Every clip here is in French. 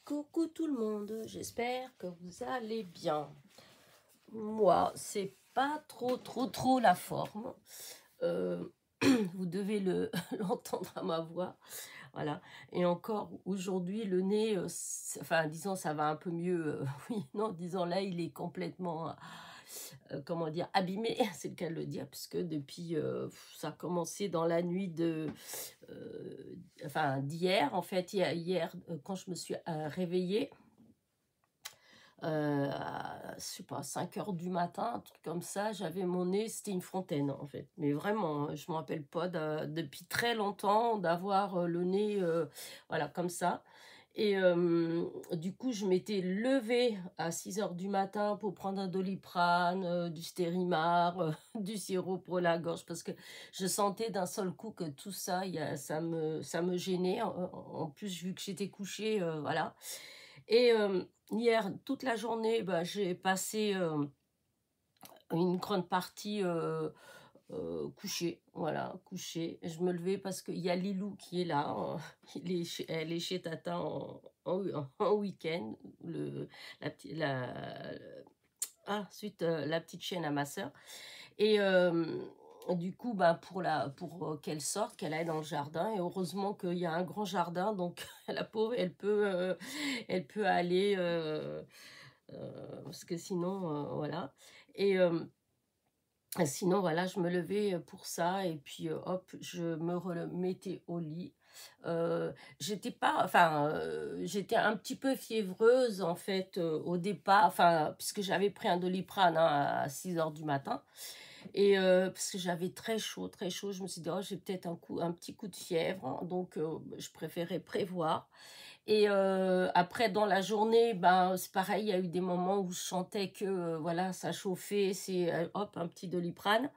Coucou tout le monde, j'espère que vous allez bien. Moi, c'est pas trop la forme. Vous devez l'entendre à ma voix. Voilà. Et encore aujourd'hui, le nez, enfin, disons, ça va un peu mieux. Oui, non, disons, là, il est complètement, comment dire, abîmé, c'est le cas de le dire, puisque depuis, ça a commencé dans la nuit enfin, d'hier, en fait, hier, quand je me suis réveillée, je sais pas, 5 heures du matin, un truc comme ça, j'avais mon nez, c'était une fontaine en fait. Mais vraiment, je me rappelle pas depuis très longtemps d'avoir le nez, voilà, comme ça. Et du coup, je m'étais levée à 6 heures du matin pour prendre un Doliprane, du Stérimar, du sirop pour la gorge, parce que je sentais d'un seul coup que tout ça, ça me gênait. En plus, vu que j'étais couchée, voilà. Et hier, toute la journée, bah, j'ai passé une grande partie couchée. Voilà, couchée. Je me levais parce qu'il y a Lilou qui est là. Elle est chez Tata en week-end. Ensuite, la petite chienne à ma sœur. Et du coup, bah, pour qu'elle sorte, qu'elle aille dans le jardin. Et heureusement qu'il y a un grand jardin, donc la pauvre, elle peut aller, parce que sinon, voilà. Et sinon, voilà, je me levais pour ça, et puis hop, je me remettais au lit. J'étais pas, enfin, j'étais un petit peu fiévreuse, en fait, au départ, enfin, puisque j'avais pris un Doliprane hein, à 6 heures du matin. Et parce que j'avais très chaud, je me suis dit, oh, j'ai peut-être un petit coup de fièvre, donc je préférais prévoir. Et après, dans la journée, ben, c'est pareil, il y a eu des moments où je sentais que voilà, ça chauffait, c'est hop, un petit Doliprane.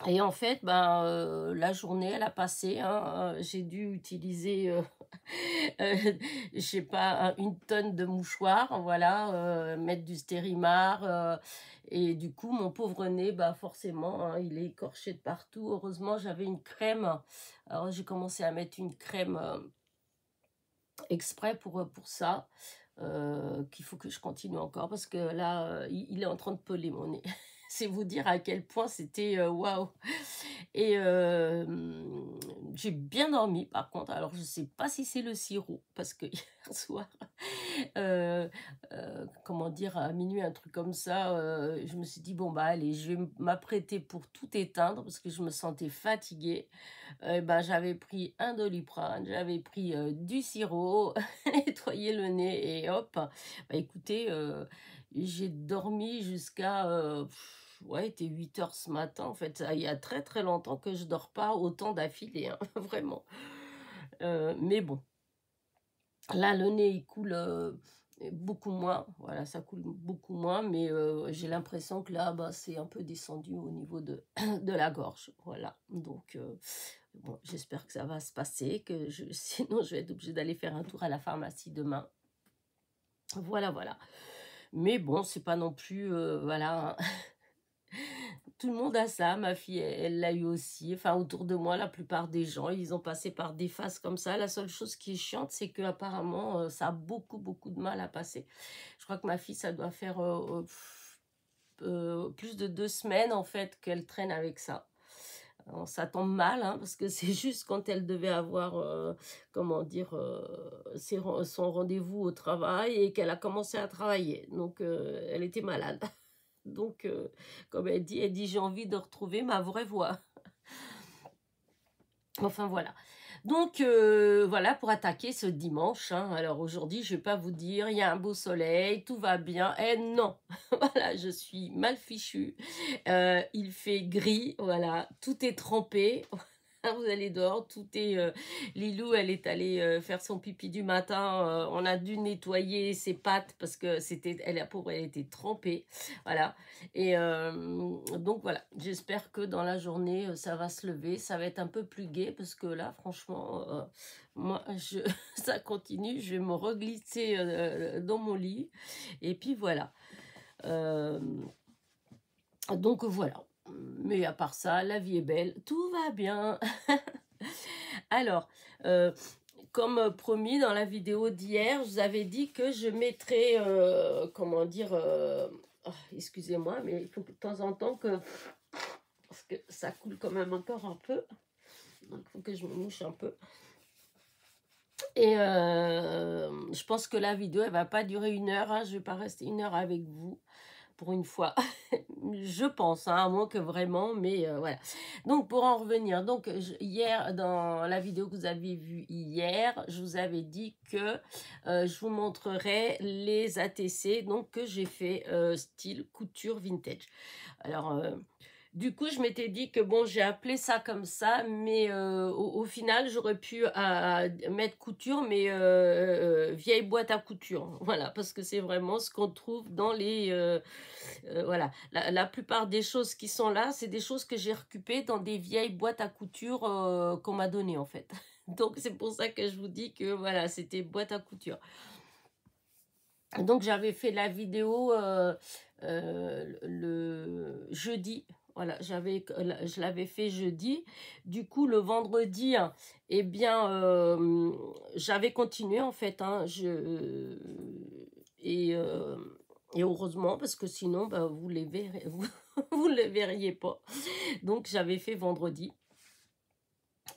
Et en fait, ben, la journée, elle a passé, hein, j'ai dû utiliser, euh, je sais pas, une tonne de mouchoirs, voilà, mettre du Stérimar, et du coup, mon pauvre nez, bah forcément, hein, il est écorché de partout. Heureusement, j'avais une crème, alors j'ai commencé à mettre une crème exprès pour ça, qu'il faut que je continue encore, parce que là, il est en train de peler mon nez. C'est vous dire à quel point c'était waouh. Et j'ai bien dormi par contre. Alors je sais pas si c'est le sirop, parce que hier soir, euh, comment dire, à minuit, un truc comme ça, je me suis dit, bon bah allez, je vais m'apprêter pour tout éteindre, parce que je me sentais fatiguée. Ben, j'avais pris un Doliprane, j'avais pris du sirop, nettoyé le nez, et hop. Bah écoutez, j'ai dormi jusqu'à ouais, il était 8 heures ce matin. En fait, il y a très longtemps que je dors pas autant d'affilée, hein, vraiment. Mais bon, là, le nez, il coule beaucoup moins. Voilà, ça coule beaucoup moins, mais j'ai l'impression que là, bah, c'est un peu descendu au niveau de, de la gorge. Voilà, donc bon, j'espère que ça va se passer, sinon je vais être obligée d'aller faire un tour à la pharmacie demain. Voilà. Mais bon, c'est pas non plus, voilà, hein. Tout le monde a ça, ma fille, elle l'a eu aussi. Enfin, autour de moi, la plupart des gens, ils ont passé par des phases comme ça. La seule chose qui est chiante, c'est que apparemment, ça a beaucoup de mal à passer. Je crois que ma fille, ça doit faire plus de 2 semaines, en fait, qu'elle traîne avec ça. Alors, ça tombe mal, hein, parce que c'est juste quand elle devait avoir, comment dire, son rendez-vous au travail, et qu'elle a commencé à travailler. Donc, elle était malade. Donc, comme elle dit, j'ai envie de retrouver ma vraie voix. Enfin, voilà. Donc, voilà pour attaquer ce dimanche, hein. Alors, aujourd'hui, je ne vais pas vous dire, il y a un beau soleil, tout va bien. Eh non, voilà, je suis mal fichue. Il fait gris, voilà, tout est trempé. Vous allez dehors, tout est... Lilou, elle est allée faire son pipi du matin. On a dû nettoyer ses pattes parce que la pauvre, elle était trempée. Voilà. Et donc voilà, j'espère que dans la journée, ça va se lever. Ça va être un peu plus gai, parce que là, franchement, moi, ça continue. Je vais me reglisser dans mon lit. Et puis voilà. Donc voilà. Mais à part ça, la vie est belle, tout va bien. Alors, comme promis dans la vidéo d'hier, je vous avais dit que je mettrais, comment dire, excusez-moi, mais il faut de temps en temps que, parce que ça coule quand même encore un peu, donc il faut que je me mouche un peu. Et je pense que la vidéo, elle va pas durer 1 heure, hein, je vais pas rester 1 heure avec vous. Pour une fois, je pense, hein, à moins que vraiment, mais voilà. Donc, pour en revenir, donc, hier, dans la vidéo que vous avez vue hier, je vous avais dit que je vous montrerai les ATC, donc, que j'ai fait style couture vintage. Alors, du coup, je m'étais dit que bon, j'ai appelé ça comme ça, mais au final, j'aurais pu mettre couture, mais vieille boîte à couture. Voilà, parce que c'est vraiment ce qu'on trouve dans les... voilà, la plupart des choses qui sont là, c'est des choses que j'ai récupérées dans des vieilles boîtes à couture qu'on m'a données, en fait. Donc, c'est pour ça que je vous dis que, voilà, c'était boîte à couture. Donc, j'avais fait la vidéo le jeudi. Voilà, je l'avais fait jeudi. Du coup, le vendredi, hein, eh bien, j'avais continué, en fait. Hein, et heureusement, parce que sinon, bah, vous les verrez, vous les verriez pas. Donc, j'avais fait vendredi.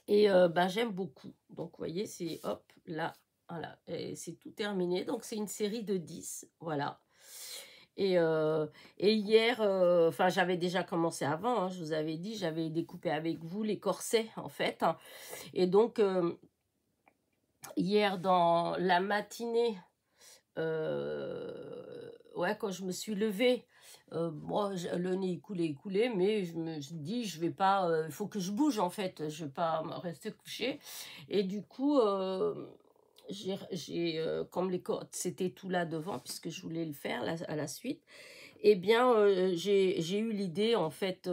Et bah, j'aime beaucoup. Donc, vous voyez, c'est hop, là, voilà. Et c'est tout terminé. Donc, c'est une série de 10. Voilà. Et hier, enfin, j'avais déjà commencé avant. Hein, je vous avais dit, j'avais découpé avec vous les corsets, en fait. Hein. Et donc, hier, dans la matinée, ouais, quand je me suis levée, moi, le nez il coulait, mais je me suis dit, je vais pas, il faut que je bouge en fait, je vais pas rester couchée. Et du coup, comme les cordes, c'était tout là devant, puisque je voulais le faire à la suite. Eh bien, j'ai eu l'idée, en fait,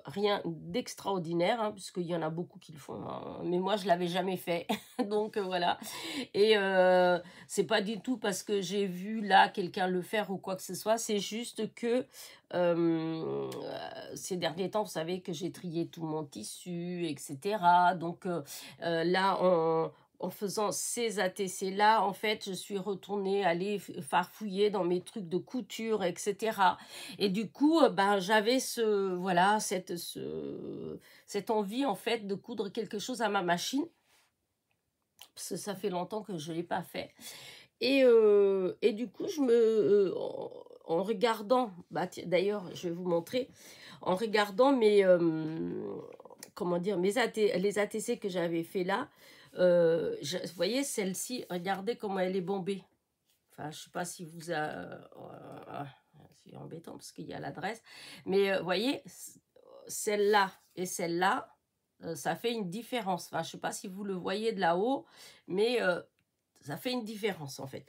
rien d'extraordinaire, hein, puisqu'il y en a beaucoup qui le font, hein, mais moi, je l'avais jamais fait. Donc, voilà. Et c'est pas du tout parce que j'ai vu là quelqu'un le faire ou quoi que ce soit, c'est juste que ces derniers temps, vous savez que j'ai trié tout mon tissu, etc. Donc, là, en faisant ces ATC-là, en fait, je suis retournée aller farfouiller dans mes trucs de couture, etc. Et du coup, ben, j'avais voilà, cette envie, en fait, de coudre quelque chose à ma machine. Parce que ça fait longtemps que je ne l'ai pas fait. Et du coup, en regardant, bah, d'ailleurs, je vais vous montrer, en regardant comment dire, les ATC que j'avais fait là, vous voyez, celle-ci, regardez comment elle est bombée. Enfin, je ne sais pas si vous c'est embêtant parce qu'il y a l'adresse. Mais vous voyez, celle-là et celle-là, ça fait une différence. Enfin, je ne sais pas si vous le voyez de là-haut, mais ça fait une différence en fait.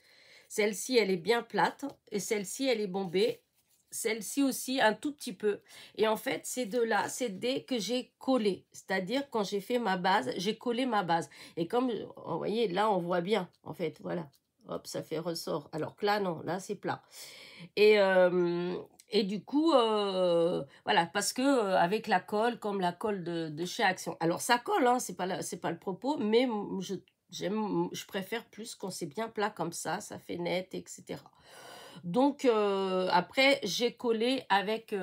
Celle-ci, elle est bien plate et celle-ci, elle est bombée. Celle-ci aussi, un tout petit peu. Et en fait, ces deux-là, c'est dès que j'ai collé. C'est-à-dire, quand j'ai fait ma base, j'ai collé ma base. Et comme, vous voyez, là, on voit bien, en fait, voilà. Hop, ça fait ressort. Alors que là, non, là, c'est plat. Et du coup, voilà, parce que avec la colle, comme la colle de chez Action. Alors, ça colle, hein, c'est pas le propos, mais je préfère plus quand c'est bien plat comme ça fait net, etc. Donc, après, j'ai collé avec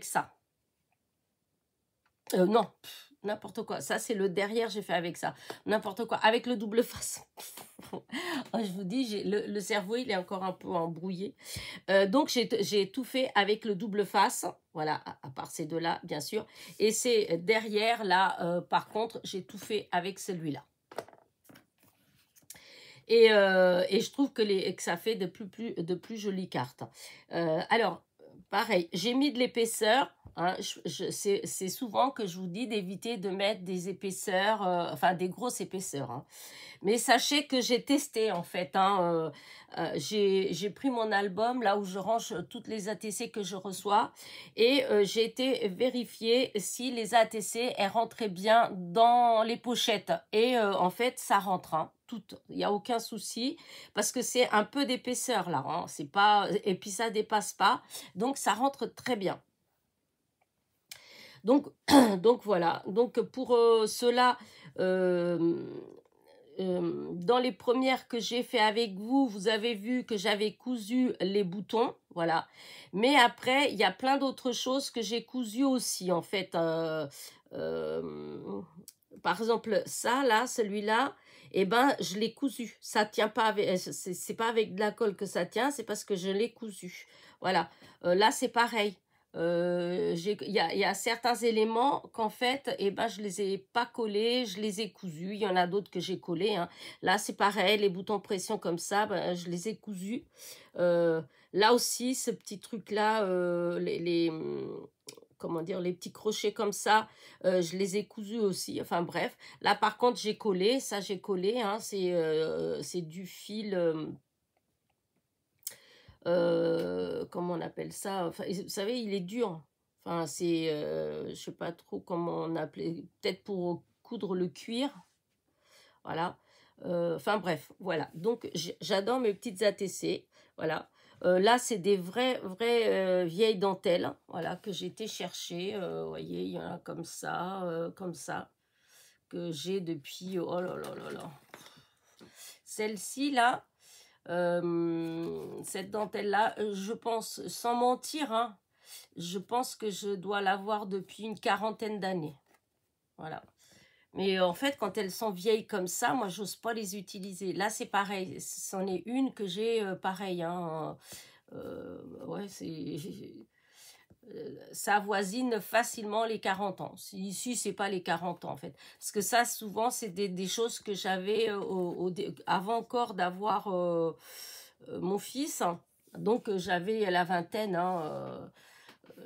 ça. Non, n'importe quoi. Ça, c'est le derrière, j'ai fait avec ça. N'importe quoi. Avec le double face. Je vous dis, le cerveau, il est encore un peu embrouillé. Donc, j'ai tout fait avec le double face. Voilà, à part ces deux-là, bien sûr. Et c'est derrière, là, par contre, j'ai tout fait avec celui-là. Et je trouve que ça fait de plus jolies cartes. Alors, pareil, j'ai mis de l'épaisseur. Hein, c'est souvent que je vous dis d'éviter de mettre des épaisseurs, enfin des grosses épaisseurs. Hein. Mais sachez que j'ai testé en fait. Hein, j'ai pris mon album là où je range toutes les ATC que je reçois et j'ai été vérifier si les ATC elles rentraient bien dans les pochettes. Et en fait, ça rentre. Hein. Il n'y a aucun souci parce que c'est un peu d'épaisseur là, hein, c'est pas, et puis ça dépasse pas, donc ça rentre très bien. Donc, donc voilà, donc pour cela, dans les premières que j'ai fait avec vous, vous avez vu que j'avais cousu les boutons, voilà. Mais après, il y a plein d'autres choses que j'ai cousues aussi, en fait. Euh, Par exemple, ça, là, celui-là, eh ben, je l'ai cousu. Ça tient pas avec, c'est pas avec de la colle que ça tient, c'est parce que je l'ai cousu. Voilà. Là, c'est pareil. Il y a certains éléments qu'en fait, eh ben, je les ai pas collés, je les ai cousus. Il y en a d'autres que j'ai collés, hein. Là, c'est pareil, les boutons pression comme ça, ben, je les ai cousus. Euh, Là aussi, ce petit truc-là, comment dire, les petits crochets comme ça, je les ai cousus aussi. Enfin bref, là par contre, j'ai collé, ça j'ai collé, hein, c'est du fil. Comment on appelle ça? Enfin, vous savez, il est dur. Enfin, je sais pas trop comment on appelait, peut-être pour coudre le cuir. Voilà. Enfin bref, voilà. Donc j'adore mes petites ATC. Voilà. Là, c'est des vraies vieilles dentelles. Voilà, que j'ai été chercher. Vous voyez, il y en a comme ça, que j'ai depuis. Oh là là là là. Celle-ci là. Cette dentelle-là, je pense, sans mentir, hein, je pense que je dois l'avoir depuis une quarantaine d'années. Voilà. Mais en fait, quand elles sont vieilles comme ça, moi, j'ose pas les utiliser. Là, c'est pareil. C'en est une que j'ai pareil. Hein, ouais, ça avoisine facilement les 40 ans. Ici, c'est pas les 40 ans, en fait. Parce que ça, souvent, c'est des choses que j'avais avant encore d'avoir mon fils. Donc, j'avais la vingtaine, hein,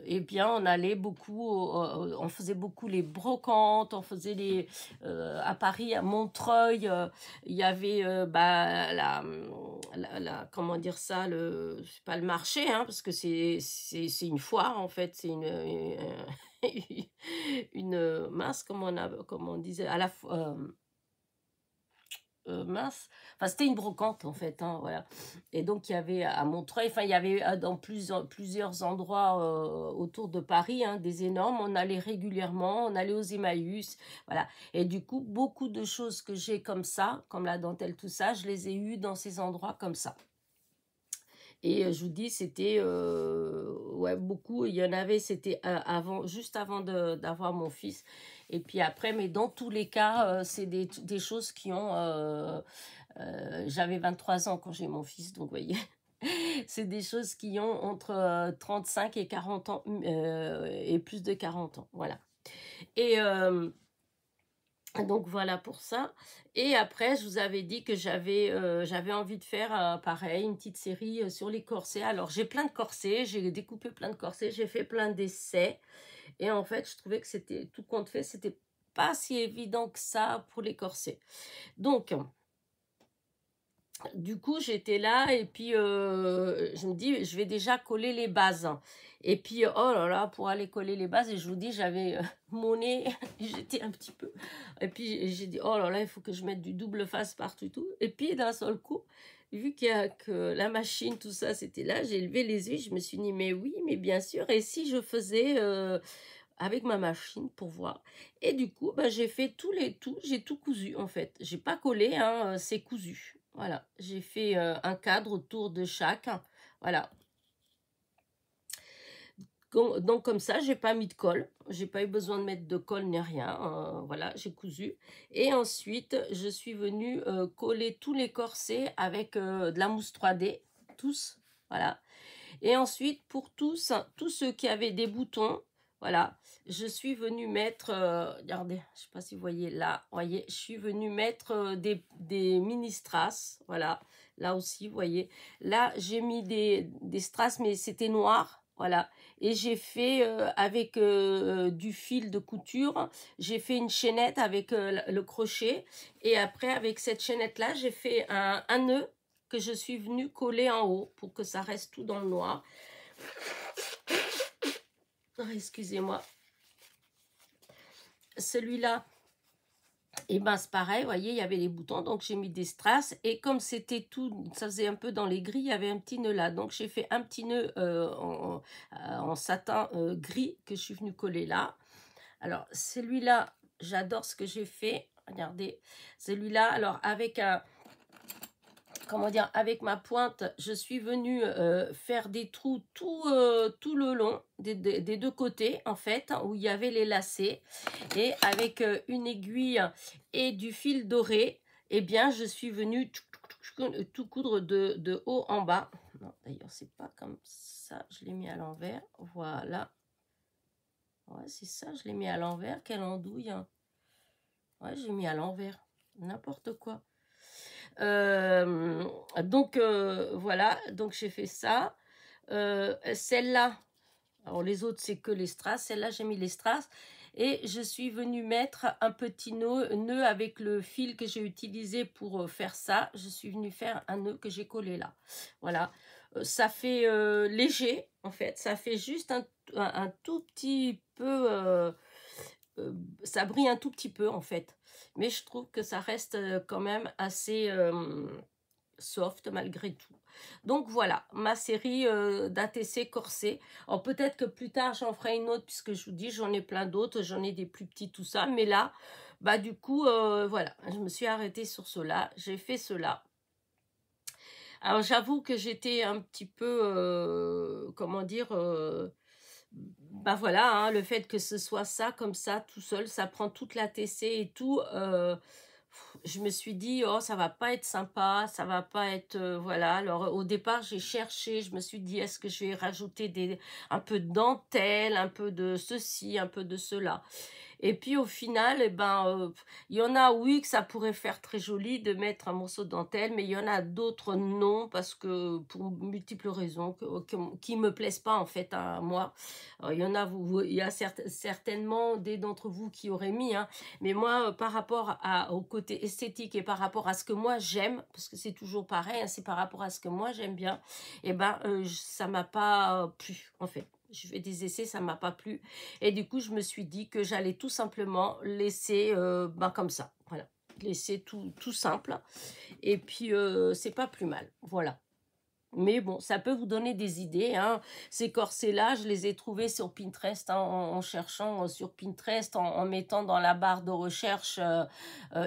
eh bien, on allait beaucoup, on faisait beaucoup les brocantes, on faisait à Paris, à Montreuil, il y avait, bah, comment dire ça, c'est pas le marché, hein, parce que c'est une foire, en fait, c'est mince, comment on disait, à la fois, mince, enfin c'était une brocante en fait, hein, voilà. Et donc il y avait à Montreuil, enfin il y avait dans plusieurs endroits autour de Paris, hein, des énormes, on allait régulièrement, on allait aux Emmaüs, voilà. Et du coup beaucoup de choses que j'ai comme ça, comme la dentelle, tout ça, je les ai eues dans ces endroits comme ça. Et je vous dis, c'était ouais, beaucoup. Il y en avait, c'était juste avant d'avoir mon fils. Et puis après, mais dans tous les cas, c'est des choses qui ont... j'avais 23 ans quand j'ai mon fils, donc vous voyez, c'est des choses qui ont entre 35 et 40 ans, et plus de 40 ans, voilà. Et donc voilà pour ça. Et après, je vous avais dit que j'avais envie de faire pareil, une petite série sur les corsets. Alors j'ai plein de corsets, j'ai découpé plein de corsets, j'ai fait plein d'essais. Et en fait, je trouvais que c'était, tout compte fait, c'était pas si évident que ça pour les corsets. Donc, du coup, j'étais là et puis je me dis, je vais déjà coller les bases. Et puis, oh là là, pour aller coller les bases, et je vous dis, j'avais mon nez, j'étais un petit peu... Et puis, j'ai dit, oh là là, il faut que je mette du double face partout. Tout. Et puis, d'un seul coup, vu que la machine, tout ça, c'était là, j'ai levé les yeux, je me suis dit, mais oui, mais bien sûr. Et si je faisais avec ma machine pour voir. Et du coup, bah, j'ai fait j'ai tout cousu en fait. J'ai pas collé, hein, c'est cousu. Voilà, j'ai fait un cadre autour de chaque. Voilà. Donc comme ça, j'ai pas mis de colle. J'ai pas eu besoin de mettre de colle ni rien. Voilà, j'ai cousu. Et ensuite, je suis venue coller tous les corsets avec de la mousse 3D. Tous. Voilà. Et ensuite, pour tous ceux qui avaient des boutons, voilà, je suis venue mettre, regardez, je ne sais pas si vous voyez là, voyez, je suis venue mettre des mini strass, voilà, là aussi, vous voyez. Là, j'ai mis des strass, mais c'était noir, voilà. Et j'ai fait avec du fil de couture, j'ai fait une chaînette avec le crochet. Et après, avec cette chaînette-là, j'ai fait un nœud que je suis venue coller en haut pour que ça reste tout dans le noir. Oh, excusez-moi. Celui-là, et ben c'est pareil, vous voyez, il y avait les boutons, donc j'ai mis des strass. Et comme c'était tout, ça faisait un peu dans les gris, il y avait un petit nœud là. Donc j'ai fait un petit nœud en satin gris que je suis venue coller là. Alors celui-là, j'adore ce que j'ai fait. regardez. Celui-là, alors avec un... Comment dire, avec ma pointe, je suis venue faire des trous tout le long, des deux côtés, en fait, où il y avait les lacets. Et avec une aiguille et du fil doré, eh bien, je suis venue tout coudre de haut en bas. Non, d'ailleurs, c'est pas comme ça, je l'ai mis à l'envers. Voilà. Ouais, c'est ça, je l'ai mis à l'envers. Quelle andouille, hein. Ouais, j'ai mis à l'envers. N'importe quoi. Donc voilà, donc j'ai fait ça. Celle-là, alors les autres c'est que les strass, celle-là j'ai mis les strass et je suis venue mettre un petit nœud avec le fil que j'ai utilisé pour faire ça. Je suis venue faire un nœud que j'ai collé là. Voilà, ça fait léger en fait, ça fait juste un tout petit peu, ça brille un tout petit peu en fait. Mais je trouve que ça reste quand même assez soft malgré tout. Donc voilà, ma série d'ATC corsés. Alors peut-être que plus tard j'en ferai une autre puisque je vous dis j'en ai plein d'autres, j'en ai des plus petits tout ça. Mais là, bah du coup, voilà, je me suis arrêtée sur cela, j'ai fait cela. Alors j'avoue que j'étais un petit peu, comment dire... bah voilà, hein, le fait que ce soit ça, comme ça, tout seul, ça prend toute la TC et tout. Je me suis dit, oh, ça va pas être sympa, ça va pas être... voilà, alors au départ, j'ai cherché, je me suis dit, est-ce que je vais rajouter un peu de dentelle, un peu de ceci, un peu de cela. Et puis au final, eh ben, il y en a, oui, que ça pourrait faire très joli de mettre un morceau de dentelle, mais il y en a d'autres non, parce que pour multiples raisons qui me plaisent pas en fait à moi. Alors, il y en a, il y a certainement des d'entre vous qui auraient mis, hein, mais moi, par rapport au côté esthétique et par rapport à ce que moi j'aime, parce que c'est toujours pareil, hein, c'est par rapport à ce que moi j'aime bien, et ben, ça m'a pas plu en fait. Je fais des essais, ça m'a pas plu. Et du coup, je me suis dit que j'allais tout simplement laisser ben, comme ça. Voilà, laisser tout simple. Et puis, c'est pas plus mal. Voilà. Mais bon, ça peut vous donner des idées, hein. Ces corsets-là, je les ai trouvés sur Pinterest, hein, en cherchant sur Pinterest, en mettant dans la barre de recherche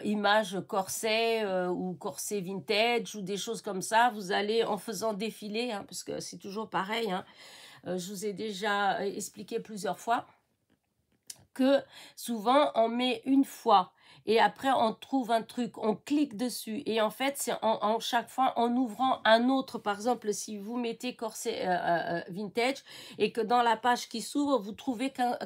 images corset ou corset vintage ou des choses comme ça. Vous allez en faisant défiler, hein, parce que c'est toujours pareil, hein. Je vous ai déjà expliqué plusieurs fois que souvent on met une fois et après on trouve un truc, on clique dessus et en fait c'est en chaque fois en ouvrant un autre. Par exemple, si vous mettez corset vintage et que dans la page qui s'ouvre vous trouvez qu'un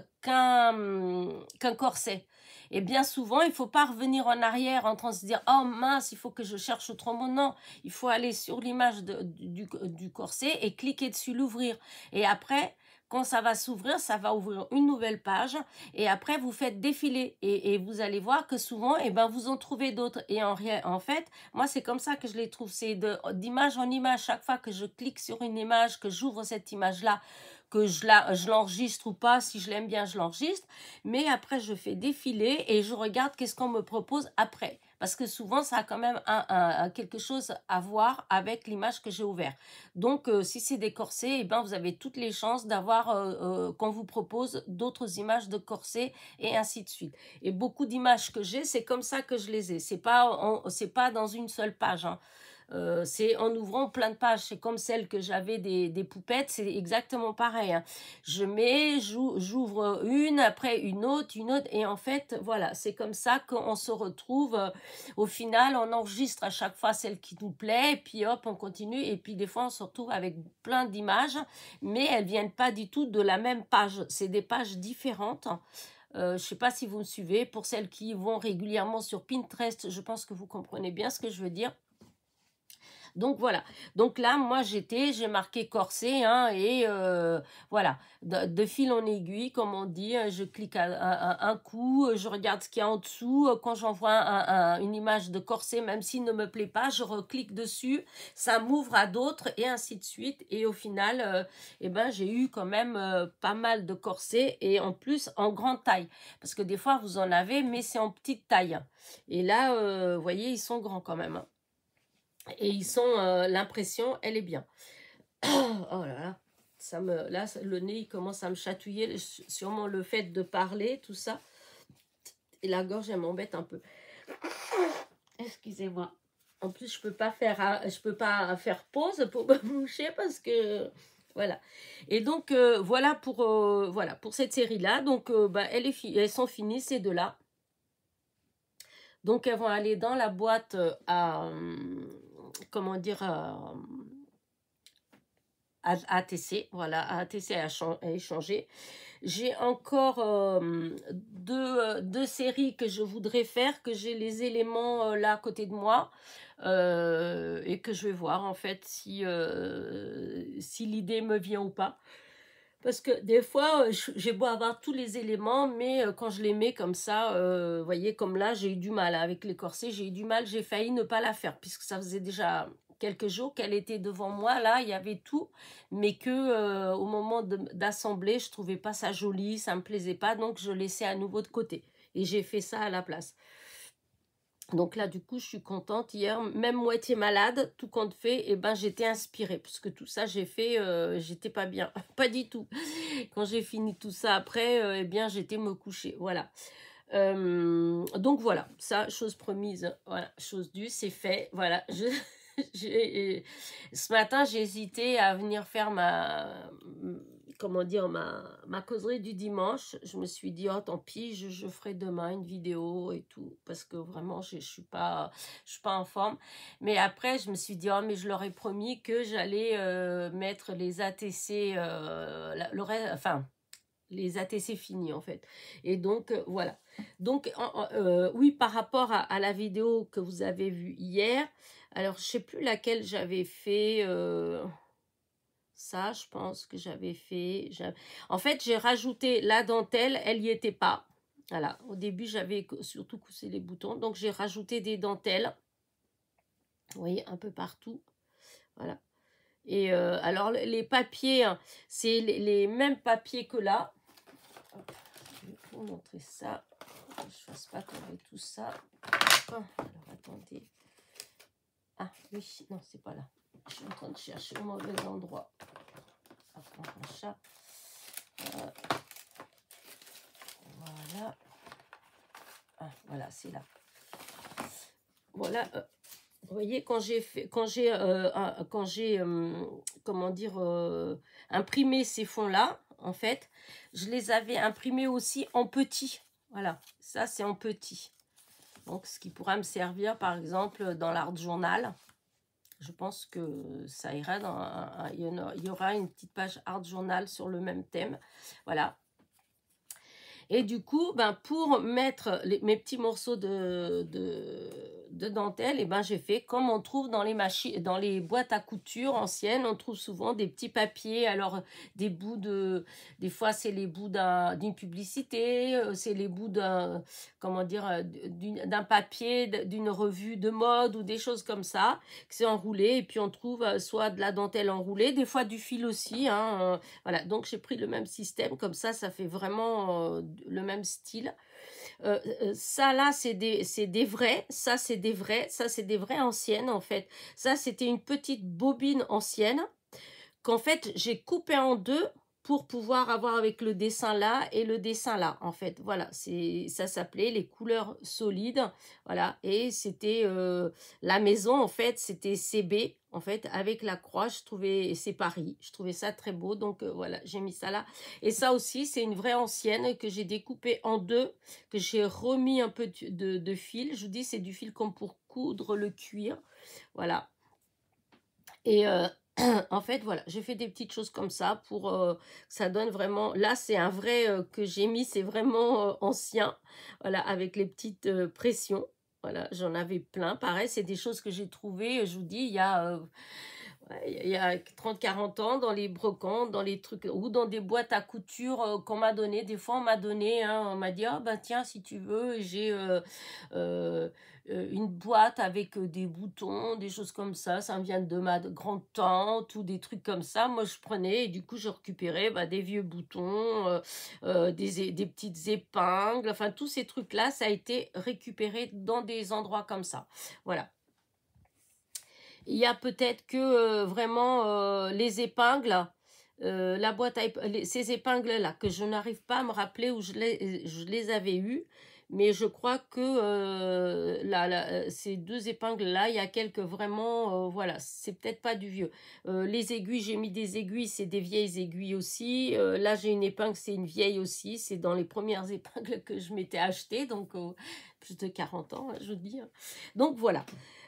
corset, et bien souvent il faut pas revenir en arrière en train de se dire oh mince, il faut que je cherche autrement. Non, il faut aller sur l'image du corset et cliquer dessus, l'ouvrir, et après quand ça va s'ouvrir, ça va ouvrir une nouvelle page et après vous faites défiler et vous allez voir que souvent eh ben, vous en trouvez d'autres. Et en fait, moi c'est comme ça que je les trouve, c'est d'image en image. Chaque fois que je clique sur une image, que j'ouvre cette image-là, que je l'enregistre ou pas, si je l'aime bien, je l'enregistre. Mais après, je fais défiler et je regarde qu'est-ce qu'on me propose après. Parce que souvent, ça a quand même quelque chose à voir avec l'image que j'ai ouverte. Donc, si c'est des corsets, eh ben, vous avez toutes les chances d'avoir, qu'on vous propose d'autres images de corsets et ainsi de suite. Et beaucoup d'images que j'ai, c'est comme ça que je les ai. C'est pas dans une seule page, hein. C'est en ouvrant plein de pages. C'est comme celle que j'avais des poupettes, c'est exactement pareil, hein. J'ouvre une, après une autre, et en fait, voilà, c'est comme ça qu'on se retrouve. Au final, on enregistre à chaque fois celle qui nous plaît, et puis hop, on continue, et puis des fois, on se retrouve avec plein d'images, mais elles viennent pas du tout de la même page. C'est des pages différentes. Je ne sais pas si vous me suivez. Pour celles qui vont régulièrement sur Pinterest, je pense que vous comprenez bien ce que je veux dire. Donc voilà, donc là moi j'ai marqué corset, hein, et voilà, de fil en aiguille comme on dit, je clique un coup, je regarde ce qu'il y a en dessous, quand j'envoie une image de corset, même s'il ne me plaît pas, je reclique dessus, ça m'ouvre à d'autres et ainsi de suite. Et au final, eh ben, j'ai eu quand même pas mal de corsets, et en plus en grande taille, parce que des fois vous en avez mais c'est en petite taille, et là vous voyez ils sont grands quand même, hein. Et ils sont, l'impression, elle est bien. Oh là là, là, le nez, il commence à me chatouiller, sûrement le fait de parler, tout ça. Et la gorge, elle m'embête un peu. Excusez-moi. En plus, je peux pas faire pause pour me moucher parce que voilà. Et donc voilà pour cette série-là. Donc bah, elles sont finies ces deux-là. Donc elles vont aller dans la boîte à comment dire à ATC, voilà, à ATC à échanger. J'ai encore deux séries que je voudrais faire, que j'ai les éléments là à côté de moi et que je vais voir en fait si l'idée me vient ou pas. Parce que des fois, j'ai beau avoir tous les éléments, mais quand je les mets comme ça, vous voyez, comme là, j'ai eu du mal avec les corsets, j'ai eu du mal, j'ai failli ne pas la faire, puisque ça faisait déjà quelques jours qu'elle était devant moi, là, il y avait tout, mais que au moment d'assembler, je trouvais pas ça joli, ça me plaisait pas, donc je laissais à nouveau de côté. Et j'ai fait ça à la place. Donc là, du coup, je suis contente. Hier, même moitié malade, tout compte fait, et ben j'étais inspirée. Parce que tout ça, j'ai fait, j'étais pas bien. Pas du tout. Quand j'ai fini tout ça après, eh bien, j'étais me coucher. Voilà. Donc voilà, ça, chose promise, voilà, chose due, c'est fait. Voilà, ce matin, j'ai hésité à venir faire comment dire, ma causerie du dimanche. Je me suis dit, oh tant pis, je ferai demain une vidéo et tout, parce que vraiment, je suis pas en forme. Mais après, je me suis dit, oh mais je leur ai promis que j'allais mettre les ATC, enfin, les ATC finis en fait. Et donc, voilà. Donc, oui, par rapport à la vidéo que vous avez vue hier, alors, je sais plus laquelle j'avais fait... ça, je pense que j'avais fait... En fait, j'ai rajouté la dentelle, elle n'y était pas. Voilà, au début, j'avais surtout coussé les boutons. Donc, j'ai rajouté des dentelles. Vous voyez, un peu partout. Voilà. Et alors, les papiers, hein, c'est les mêmes papiers que là. Hop, je vais vous montrer ça. Que je ne fasse pas tomber tout ça. Alors, attendez. Ah, oui, non, c'est pas là. Je suis en train de chercher au mauvais endroit. À prendre un chat. Voilà. Ah, voilà, c'est là. Voilà. Vous voyez, quand j'ai comment dire, imprimé ces fonds-là, en fait, je les avais imprimés aussi en petit. Voilà, ça c'est en petit. Donc, ce qui pourra me servir, par exemple, dans l'art journal. Je pense que ça ira il y aura une petite page art journal sur le même thème. Voilà. Et du coup, ben, pour mettre mes petits morceaux de dentelle, et ben, j'ai fait comme on trouve dans les machines, dans les boîtes à couture anciennes, on trouve souvent des petits papiers. Alors, des bouts des fois, c'est les bouts d'une publicité, c'est les bouts comment dire, d'un papier, d'une revue de mode ou des choses comme ça, que c'est enroulé. Et puis, on trouve soit de la dentelle enroulée, des fois du fil aussi. Hein, voilà, donc j'ai pris le même système, comme ça fait vraiment le même style. Ça là, c'est des vrais, ça c'est des vrais anciennes en fait. Ça, c'était une petite bobine ancienne qu'en fait, j'ai coupé en deux pour pouvoir avoir avec le dessin là et le dessin là, en fait. Voilà, ça s'appelait les couleurs solides, voilà. Et c'était la maison, en fait, c'était CB, en fait, avec la croix, c'est Paris, je trouvais ça très beau, donc voilà, j'ai mis ça là. Et ça aussi, c'est une vraie ancienne que j'ai découpée en deux, que j'ai remis un peu de fil. Je vous dis, c'est du fil comme pour coudre le cuir, voilà. Et en fait, voilà, j'ai fait des petites choses comme ça pour que ça donne vraiment... Là, c'est un vrai que j'ai mis, c'est vraiment ancien, voilà, avec les petites pressions. Voilà, j'en avais plein. Pareil, c'est des choses que j'ai trouvées, je vous dis, il y a 30-40 ans dans les brocantes, dans les trucs, ou dans des boîtes à couture qu'on m'a donné. Des fois, on m'a donné, hein, on m'a dit, ah ben tiens, si tu veux, j'ai une boîte avec des boutons, des choses comme ça me vient de ma grand-tante ou des trucs comme ça. Moi, je prenais et du coup, je récupérais des vieux boutons, des petites épingles, enfin, tous ces trucs-là, ça a été récupéré dans des endroits comme ça. Voilà. Il y a peut-être que vraiment les épingles, la boîte à ces épingles-là, que je n'arrive pas à me rappeler où je les avais eues. mais je crois que ces deux épingles-là, il y a quelques vraiment, voilà, c'est peut-être pas du vieux. Les aiguilles, j'ai mis des aiguilles, c'est des vieilles aiguilles aussi. Là, j'ai une épingle, c'est une vieille aussi. C'est dans les premières épingles que je m'étais achetées, donc plus de 40 ans, hein, je veux dire. Donc voilà.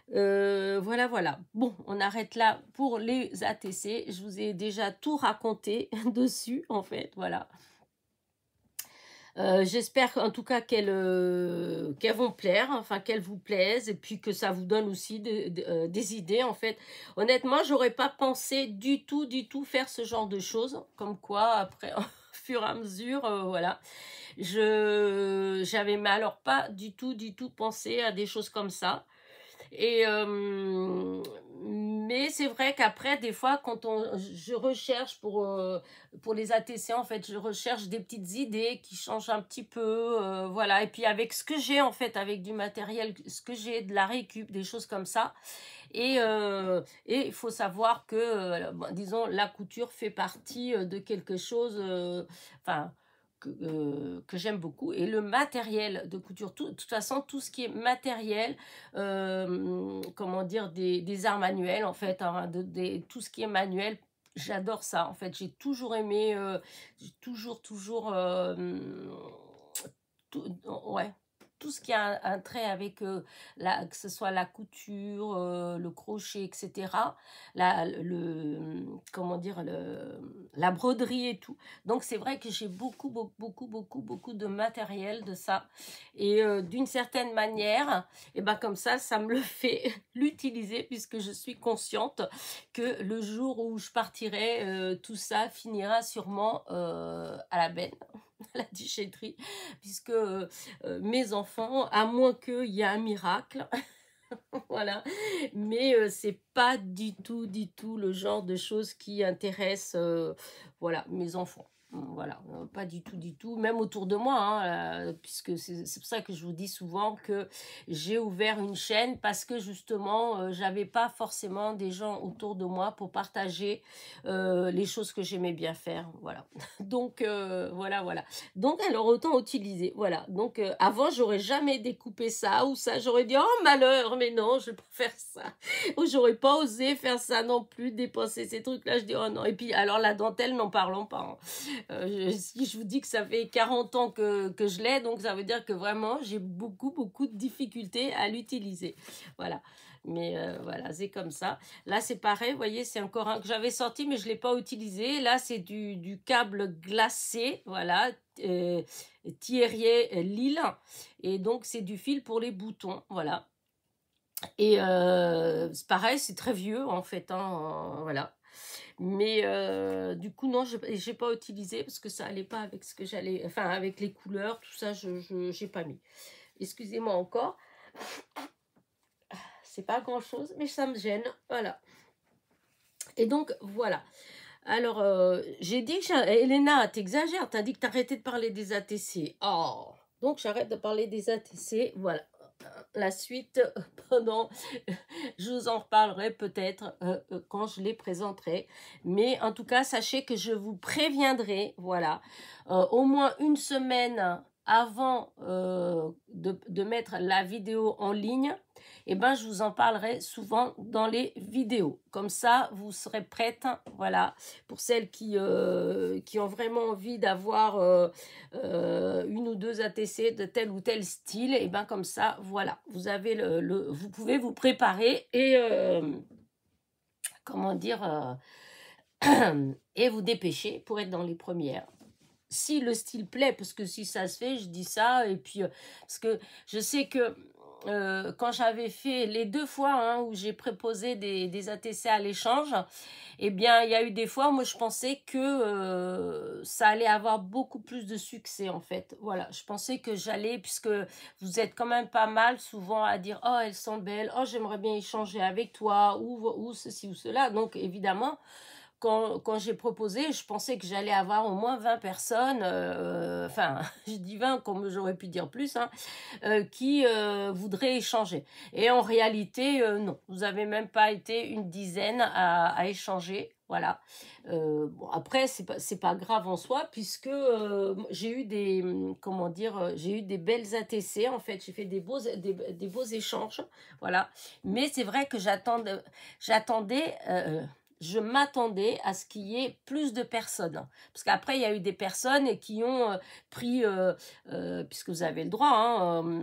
Voilà, voilà. Bon, on arrête là pour les ATC. Je vous ai déjà tout raconté dessus, en fait, voilà. J'espère en tout cas qu'elles vont plaire, enfin qu'elles vous plaisent, et puis que ça vous donne aussi des idées, en fait. Honnêtement, j'aurais pas pensé du tout faire ce genre de choses, comme quoi, après, au fur et à mesure, voilà. J'avais mais alors pas du tout pensé à des choses comme ça. Et mais c'est vrai qu'après, des fois, je recherche pour les ATC, en fait, je recherche des petites idées qui changent un petit peu, voilà. Et puis avec ce que j'ai, en fait, avec du matériel, ce que j'ai, de la récup, des choses comme ça. Et il faut savoir que, bon, disons, la couture fait partie de quelque chose, enfin, que j'aime beaucoup. Et le matériel de couture, de toute façon, tout ce qui est matériel, comment dire, des arts manuels, en fait, hein, tout ce qui est manuel, j'adore ça, en fait. J'ai toujours aimé, j'ai toujours, ouais, tout ce qui a un trait avec, que ce soit la couture, le crochet, etc. Comment dire, la broderie et tout. Donc, c'est vrai que j'ai beaucoup de matériel de ça. Et d'une certaine manière, et ben comme ça me le fait l'utiliser puisque je suis consciente que le jour où je partirai, tout ça finira sûrement à la benne, à la déchetterie, puisque mes enfants, à moins qu'il y ait un miracle, voilà, mais c'est pas du tout le genre de choses qui intéressent, voilà, mes enfants. Voilà, pas du tout, même autour de moi, hein, puisque c'est pour ça que je vous dis souvent que j'ai ouvert une chaîne parce que justement, j'avais pas forcément des gens autour de moi pour partager les choses que j'aimais bien faire, voilà. Donc, voilà. Donc, alors, autant utiliser, voilà. Donc, avant, j'aurais jamais découpé ça ou ça. J'aurais dit, oh, malheur, mais non, je vais pas faire ça. Ou j'aurais pas osé faire ça non plus, dépenser ces trucs-là. Je dis, oh non. Et puis, alors, la dentelle, n'en parlons pas, hein. Si je vous dis que ça fait 40 ans que je l'ai, donc ça veut dire que vraiment, j'ai beaucoup de difficultés à l'utiliser. Voilà. Mais voilà, c'est comme ça. Là, c'est pareil, vous voyez, c'est encore un que j'avais sorti, mais je ne l'ai pas utilisé. Là, c'est du câble glacé, voilà, Thierry Lille. Et donc, c'est du fil pour les boutons, voilà. Et c'est pareil, c'est très vieux, en fait, hein, voilà. Mais du coup, non, je n'ai pas utilisé parce que ça n'allait pas avec ce que j'allais... Enfin, avec les couleurs, tout ça, je n'ai pas mis. Excusez-moi encore. C'est pas grand-chose, mais ça me gêne. Voilà. Et donc, voilà. Alors, j'ai dit que... Elena, t'exagères. T'as dit que t'arrêtais de parler des ATC. Oh, donc j'arrête de parler des ATC. Voilà. La suite, pendant... Je vous en reparlerai peut-être quand je les présenterai. Mais en tout cas, sachez que je vous préviendrai, voilà, au moins une semaine avant de mettre la vidéo en ligne, eh ben, je vous en parlerai souvent dans les vidéos. Comme ça, vous serez prête, voilà, pour celles qui ont vraiment envie d'avoir une ou deux ATC de tel ou tel style. Et ben comme ça, voilà, vous avez vous pouvez vous préparer et comment dire et vous dépêcher pour être dans les premières. Si le style plaît, parce que si ça se fait, je dis ça, et puis parce que je sais que quand j'avais fait les 2 fois hein, où j'ai préposé des ATC à l'échange, eh bien, il y a eu des fois, moi, je pensais que ça allait avoir beaucoup plus de succès, en fait. Voilà, je pensais que j'allais, puisque vous êtes quand même pas mal souvent à dire « Oh, elles sont belles, oh, j'aimerais bien échanger avec toi, ou ceci ou cela. » Donc, évidemment, quand j'ai proposé, je pensais que j'allais avoir au moins 20 personnes, enfin, je dis 20 comme j'aurais pu dire plus, hein, qui voudraient échanger. Et en réalité, non, vous n'avez même pas été une dizaine à échanger. Voilà. Bon, après, c'est pas grave en soi, puisque j'ai eu des, comment dire, j'ai eu des belles ATC, en fait. J'ai fait des beaux échanges. Voilà. Mais c'est vrai que j'attendais, je m'attendais à ce qu'il y ait plus de personnes. Parce qu'après, il y a eu des personnes qui ont pris, puisque vous avez le droit, hein,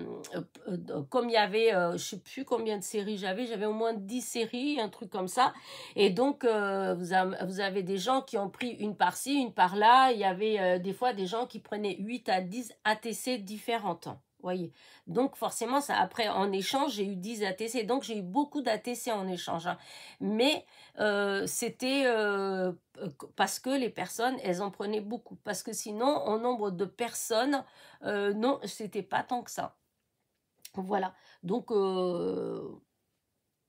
comme il y avait, je ne sais plus combien de séries j'avais au moins 10 séries, un truc comme ça. Et donc, vous avez des gens qui ont pris une par-ci, une par-là. Il y avait des fois des gens qui prenaient 8 à 10 ATC différentes. Voyez. Donc forcément, ça, après, en échange, j'ai eu 10 ATC. Donc j'ai eu beaucoup d'ATC en échange. Hein. Mais c'était parce que les personnes, elles en prenaient beaucoup. Parce que sinon, en nombre de personnes, non, c'était pas tant que ça. Voilà. Donc,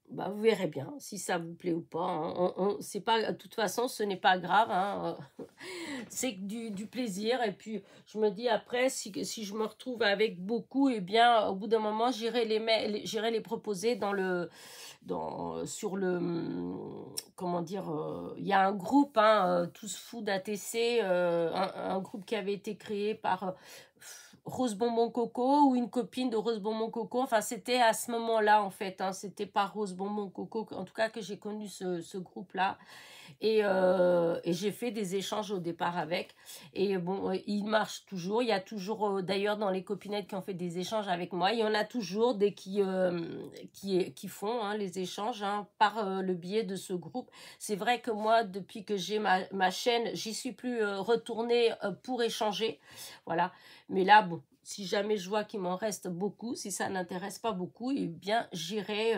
bah, vous verrez bien si ça vous plaît ou pas. Hein. C'est pas, de toute façon, ce n'est pas grave. Hein. C'est que du plaisir. Et puis, je me dis après, si je me retrouve avec beaucoup, eh bien, au bout d'un moment, j'irai les proposer sur le, comment dire, il y a un groupe, hein, Tous Fous d'ATC, un groupe qui avait été créé par Rose Bonbon Coco ou une copine de Rose Bonbon Coco. Enfin, c'était à ce moment-là, en fait. Hein, c'était pas Rose Bonbon Coco, en tout cas, que j'ai connu ce groupe-là. Et j'ai fait des échanges au départ avec. Et bon, il marche toujours. Il y a toujours, d'ailleurs, dans les copinettes qui ont fait des échanges avec moi, il y en a toujours des qui font hein, les échanges hein, par le biais de ce groupe. C'est vrai que moi, depuis que j'ai ma chaîne, j'y suis plus retournée pour échanger. Voilà. Mais là, bon, si jamais je vois qu'il m'en reste beaucoup, si ça n'intéresse pas beaucoup, eh bien, j'irai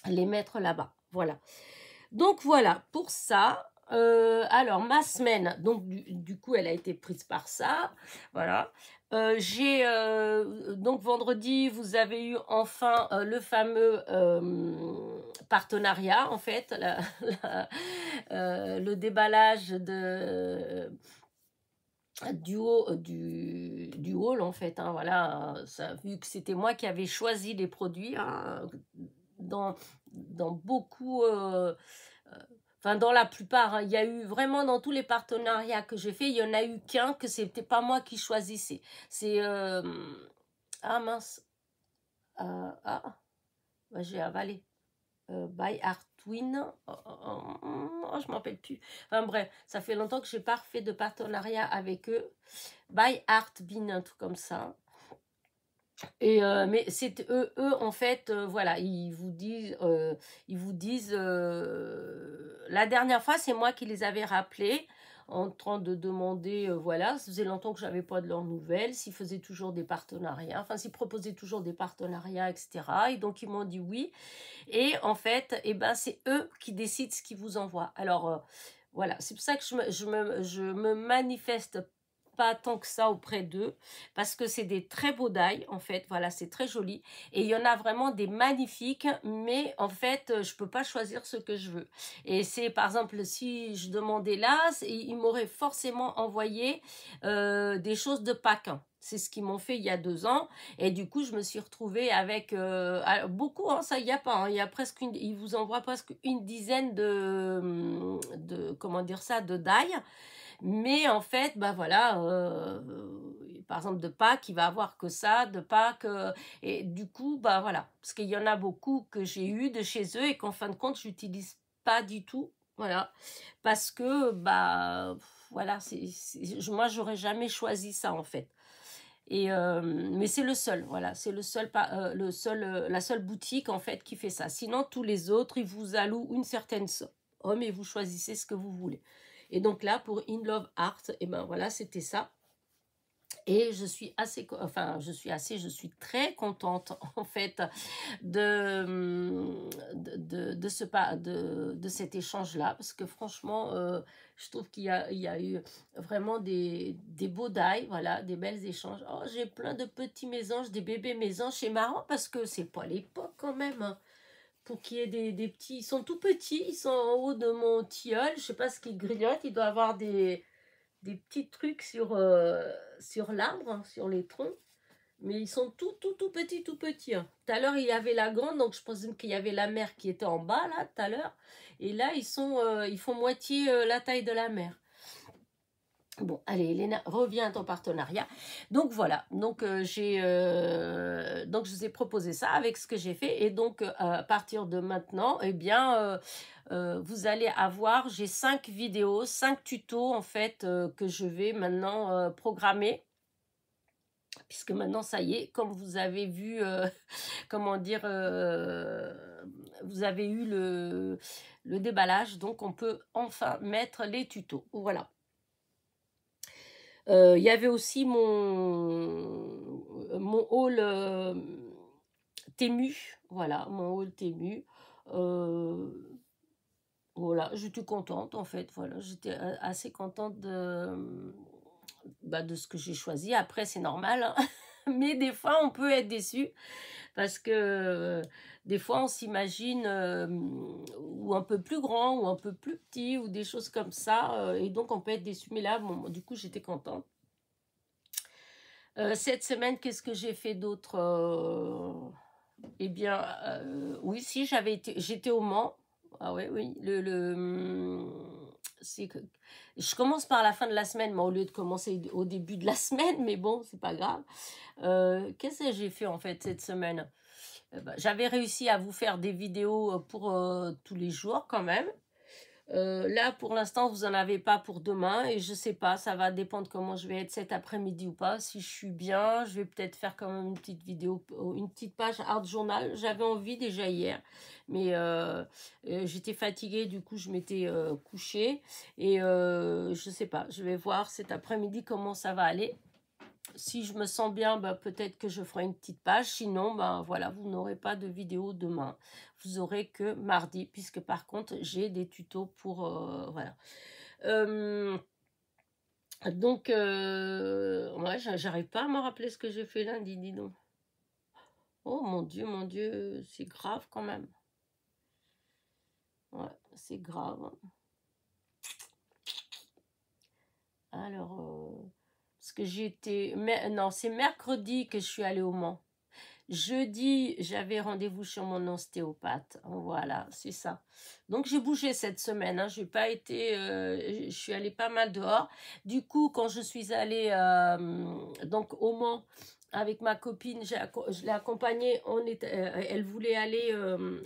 les mettre là-bas. Voilà. Donc voilà, pour ça, alors ma semaine, donc du coup, elle a été prise par ça, voilà. Donc vendredi, vous avez eu enfin le fameux partenariat, en fait, le déballage du haul, en fait, hein, voilà, ça, vu que c'était moi qui avais choisi les produits, hein, dans beaucoup... enfin, dans la plupart, hein, il y a eu vraiment dans tous les partenariats que j'ai fait, il y en a eu qu'un que c'était pas moi qui choisissais. C'est ah mince, bah, j'ai avalé. By Artwin, je m'en rappelle plus. Enfin bref, ça fait longtemps que j'ai pas refait de partenariat avec eux. By Artbin, un truc comme ça. Et mais c'est eux en fait, voilà, ils vous disent, la dernière fois, c'est moi qui les avais rappelés en train de demander, voilà, ça faisait longtemps que j'avais pas de leurs nouvelles, s'ils faisaient toujours des partenariats, enfin s'ils proposaient toujours des partenariats, etc. Et donc ils m'ont dit oui. Et en fait, eh ben c'est eux qui décident ce qu'ils vous envoient. Alors voilà, c'est pour ça que je me manifeste pas tant que ça auprès d'eux, parce que c'est des très beaux die, en fait, voilà, c'est très joli, et il y en a vraiment des magnifiques, mais en fait, je peux pas choisir ce que je veux, et c'est, par exemple, si je demandais là, ils m'auraient forcément envoyé des choses de Pâques, hein. C'est ce qu'ils m'ont fait il y a 2 ans, et du coup, je me suis retrouvée avec beaucoup, hein, ça, il n'y a pas, hein, il y a presque ils vous envoient presque une dizaine comment dire ça, de die. Mais en fait, bah voilà, par exemple de Pâques, il va avoir que ça, de Pâques, et du coup, bah voilà, parce qu'il y en a beaucoup que j'ai eu de chez eux et qu'en fin de compte, j'utilise pas du tout, voilà, parce que bah voilà, moi j'aurais jamais choisi ça en fait. Et mais c'est le seul, voilà, c'est la seule boutique en fait qui fait ça. Sinon, tous les autres, ils vous allouent une certaine somme et vous choisissez ce que vous voulez. Et donc là, pour In Love Art, et ben voilà, c'était ça. Et je suis je suis très contente en fait de cet échange-là, parce que franchement, je trouve qu'il y a eu vraiment des beaux die, voilà, des belles échanges. Oh, j'ai plein de petits mésanges, des bébés mésanges, c'est marrant parce que c'est pas l'époque quand même, hein. pour qu'il y ait des petits... Ils sont tout petits, ils sont en haut de mon tilleul. Je sais pas ce qu'ils grignotent. Il doit avoir des petits trucs sur l'arbre, hein, sur les troncs. Mais ils sont tout petits, tout petits. Hein. Tout à l'heure, il y avait la grande, donc je pense qu'il y avait la mère qui était en bas, là, tout à l'heure. Et là, ils font moitié la taille de la mère. Bon, allez, Elena, reviens à ton partenariat. Donc, voilà. Donc, donc je vous ai proposé ça avec ce que j'ai fait. Et donc, à partir de maintenant, eh bien, vous allez avoir, j'ai 5 vidéos, 5 tutos, en fait, que je vais maintenant programmer. Puisque maintenant, ça y est, comme vous avez vu, comment dire, vous avez eu le déballage, donc on peut enfin mettre les tutos. Voilà. Il y avait aussi mon haul Temu, voilà, mon haul Temu. Voilà, j'étais contente en fait, voilà, j'étais assez contente de ce que j'ai choisi. Après, c'est normal, hein. Mais des fois, on peut être déçu parce que des fois, on s'imagine ou un peu plus grand ou un peu plus petit ou des choses comme ça. Et donc, on peut être déçu. Mais là, bon, du coup, j'étais contente. Cette semaine, qu'est-ce que j'ai fait d'autre Eh bien, oui, si, j'étais au Mans. Ah ouais, oui, c'est que je commence par la fin de la semaine, mais au lieu de commencer au début de la semaine, mais bon, c'est pas grave. Qu'est-ce que j'ai fait en fait cette semaine? J'avais réussi à vous faire des vidéos pour tous les jours quand même. Là, pour l'instant, vous n'en avez pas pour demain et je sais pas, ça va dépendre comment je vais être cet après-midi ou pas. Si je suis bien, je vais peut-être faire quand même une petite vidéo, une petite page Art Journal. J'avais envie déjà hier, mais j'étais fatiguée, du coup, je m'étais couchée et je sais pas, je vais voir cet après-midi comment ça va aller. Si je me sens bien, peut-être que je ferai une petite page. Sinon, voilà, vous n'aurez pas de vidéo demain. Vous aurez que mardi, puisque par contre, j'ai des tutos pour... voilà. Donc, ouais, j'arrive pas à me rappeler ce que j'ai fait lundi, dis donc. Oh mon Dieu, c'est grave quand même. Ouais, c'est grave. Alors, parce que j'étais... Non, c'est mercredi que je suis allée au Mans. Jeudi, j'avais rendez-vous chez mon ostéopathe. Voilà, c'est ça. Donc, j'ai bougé cette semaine. Hein. J'ai pas été... je suis allée pas mal dehors. Du coup, quand je suis allée donc au Mans avec ma copine, je l'ai accompagnée. Elle voulait aller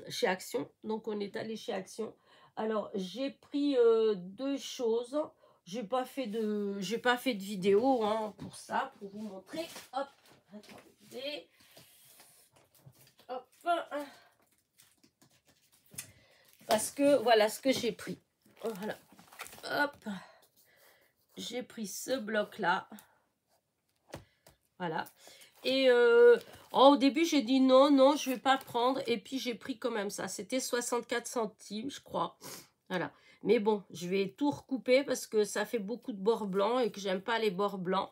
chez Action. Donc, on est allé chez Action. Alors, j'ai pris 2 choses. J'ai pas fait de vidéo hein, pour ça, pour vous montrer. Hop, attendez. Hop. Parce que voilà ce que j'ai pris. Voilà. Hop. J'ai pris ce bloc-là. Voilà. Et au début, j'ai dit non, je vais pas prendre. Et puis, j'ai pris quand même ça. C'était 64 centimes, je crois. Voilà. Mais bon, je vais tout recouper parce que ça fait beaucoup de bords blancs et que j'aime pas les bords blancs.